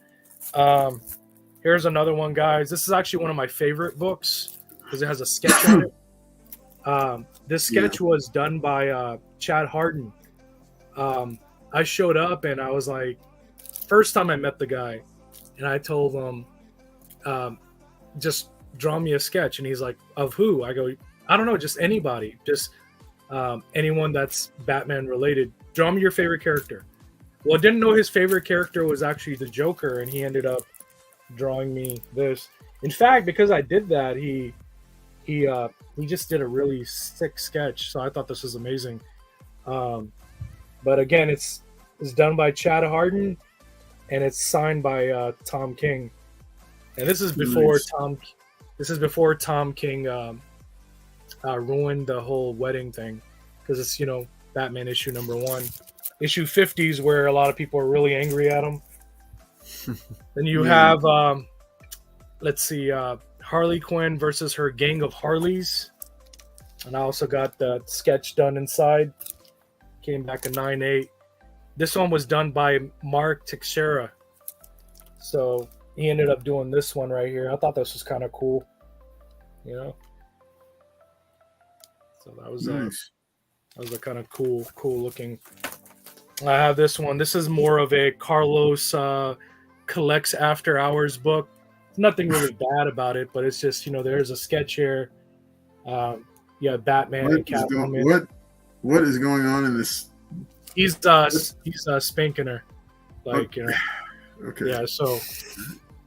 Here's another one, guys. This is actually one of my favorite books because it has a sketch on it. This sketch was done by Chad Harden. I showed up and I was like, first time I met the guy, and I told him, just draw me a sketch. And he's like, of who? I go, I don't know, just anybody. Just anyone that's Batman related. Draw me your favorite character. Well, I didn't know his favorite character was actually the Joker, and he ended up drawing me this. In fact, because I did that, he just did a really sick sketch. So I thought this was amazing. But again, it's done by Chad Harden, and it's signed by Tom King. And this is before Tom King ruined the whole wedding thing, because it's Batman issue number 1. Issue 50 is where a lot of people are really angry at him. Then you have let's see, Harley Quinn versus her gang of Harleys, and I also got the sketch done inside. Came back a 9/8. This one was done by Mark Teixeira, so he ended up doing this one right here. I thought this was kind of cool, So that was nice. That was a kind of cool looking. I have this one. This is more of a Carlos collects after hours book. Nothing really bad about it, but it's just there's a sketch here. Batman and Catwoman. What is going on in this? He's spanking her, Okay. Yeah. So,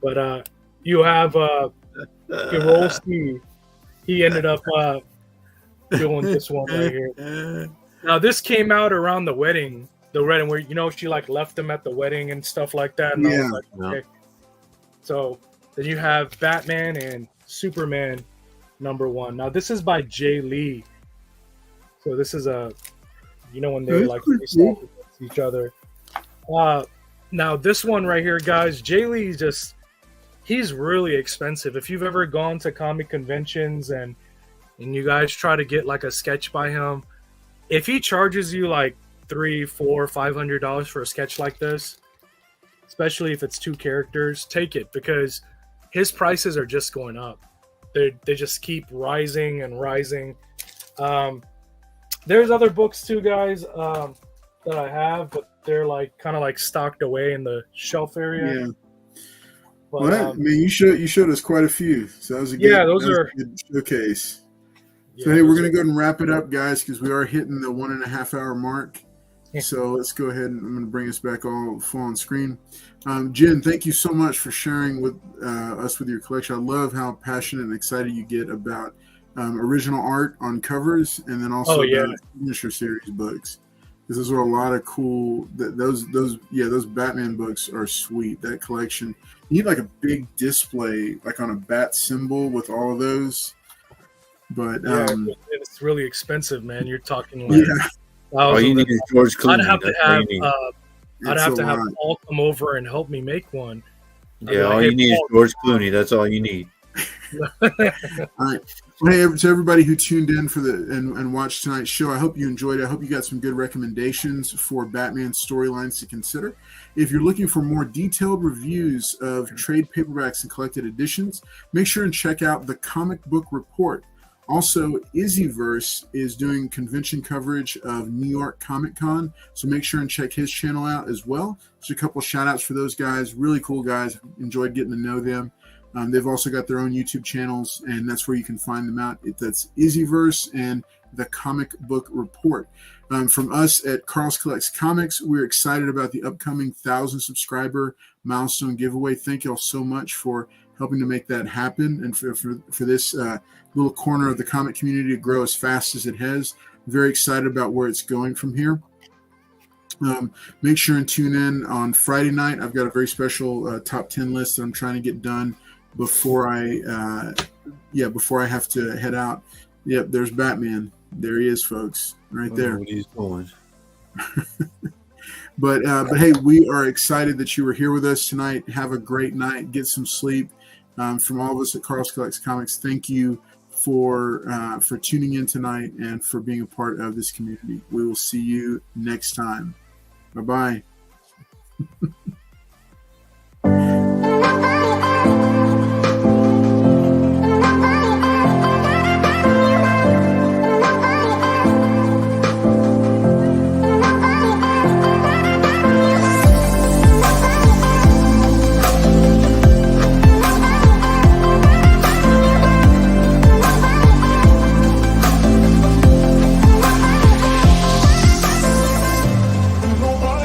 but you have Hirolski. He ended up doing this one right here. Now this came out around the wedding where she like left him at the wedding and stuff like that. And I was like, okay. So then you have Batman and Superman number 1. Now this is by Jay Lee. So this is when they like face off against each other. Now this one right here, guys, Jay Lee he's really expensive. If you've ever gone to comic conventions and you guys try to get like a sketch by him, if he charges you like $300, $400, $500 for a sketch like this, especially if it's 2 characters, take it, because his prices are just going up. They just keep rising and rising. There's other books too, guys, that I have, but they're like kind of like stocked away in the shelf area. Yeah. But, Well, you showed us quite a few, so that was a good showcase. Yeah, So hey, we're gonna go ahead and wrap it up, guys, because we are hitting the 1.5 hour mark. So let's go ahead and I'm going to bring us back all full on screen. Jen, thank you so much for sharing with us with your collection. I love how passionate and excited you get about original art on covers, and then also about signature series books. Because those are a lot of cool. Those Batman books are sweet. That collection. You need like a big display, like on a bat symbol with all of those. But it's really expensive, man. You're talking like. Yeah. All you need is George Clooney. I'd have to have Paul come over and help me make one. Yeah, all you need is George Clooney. That's all you need. All right. Well, hey, to everybody who tuned in for and watched tonight's show, I hope you enjoyed it. I hope you got some good recommendations for Batman storylines to consider. If you're looking for more detailed reviews of trade paperbacks and collected editions, make sure and check out the Comic Book Report. Also, Izzyverse is doing convention coverage of New York Comic Con, so make sure and check his channel out as well. Just a couple of shout outs for those guys. Really cool guys. Enjoyed getting to know them. They've also got their own YouTube channels, and that's where you can find them out. That's Izzyverse and the Comic Book Report. From us at Carl's Collects Comics, we're excited about the upcoming 1,000 subscriber milestone giveaway. Thank you all so much for helping to make that happen, and for this little corner of the comic community to grow as fast as it has. Very excited about where it's going from here. Make sure and tune in on Friday night. I've got a very special top 10 list that I'm trying to get done before I have to head out. Yep, there's Batman. There he is, folks, right there. What he's doing. But hey, we are excited that you were here with us tonight. Have a great night. Get some sleep. From all of us at Carl's Collects Comics, thank you for tuning in tonight and for being a part of this community. We will see you next time. Bye-bye.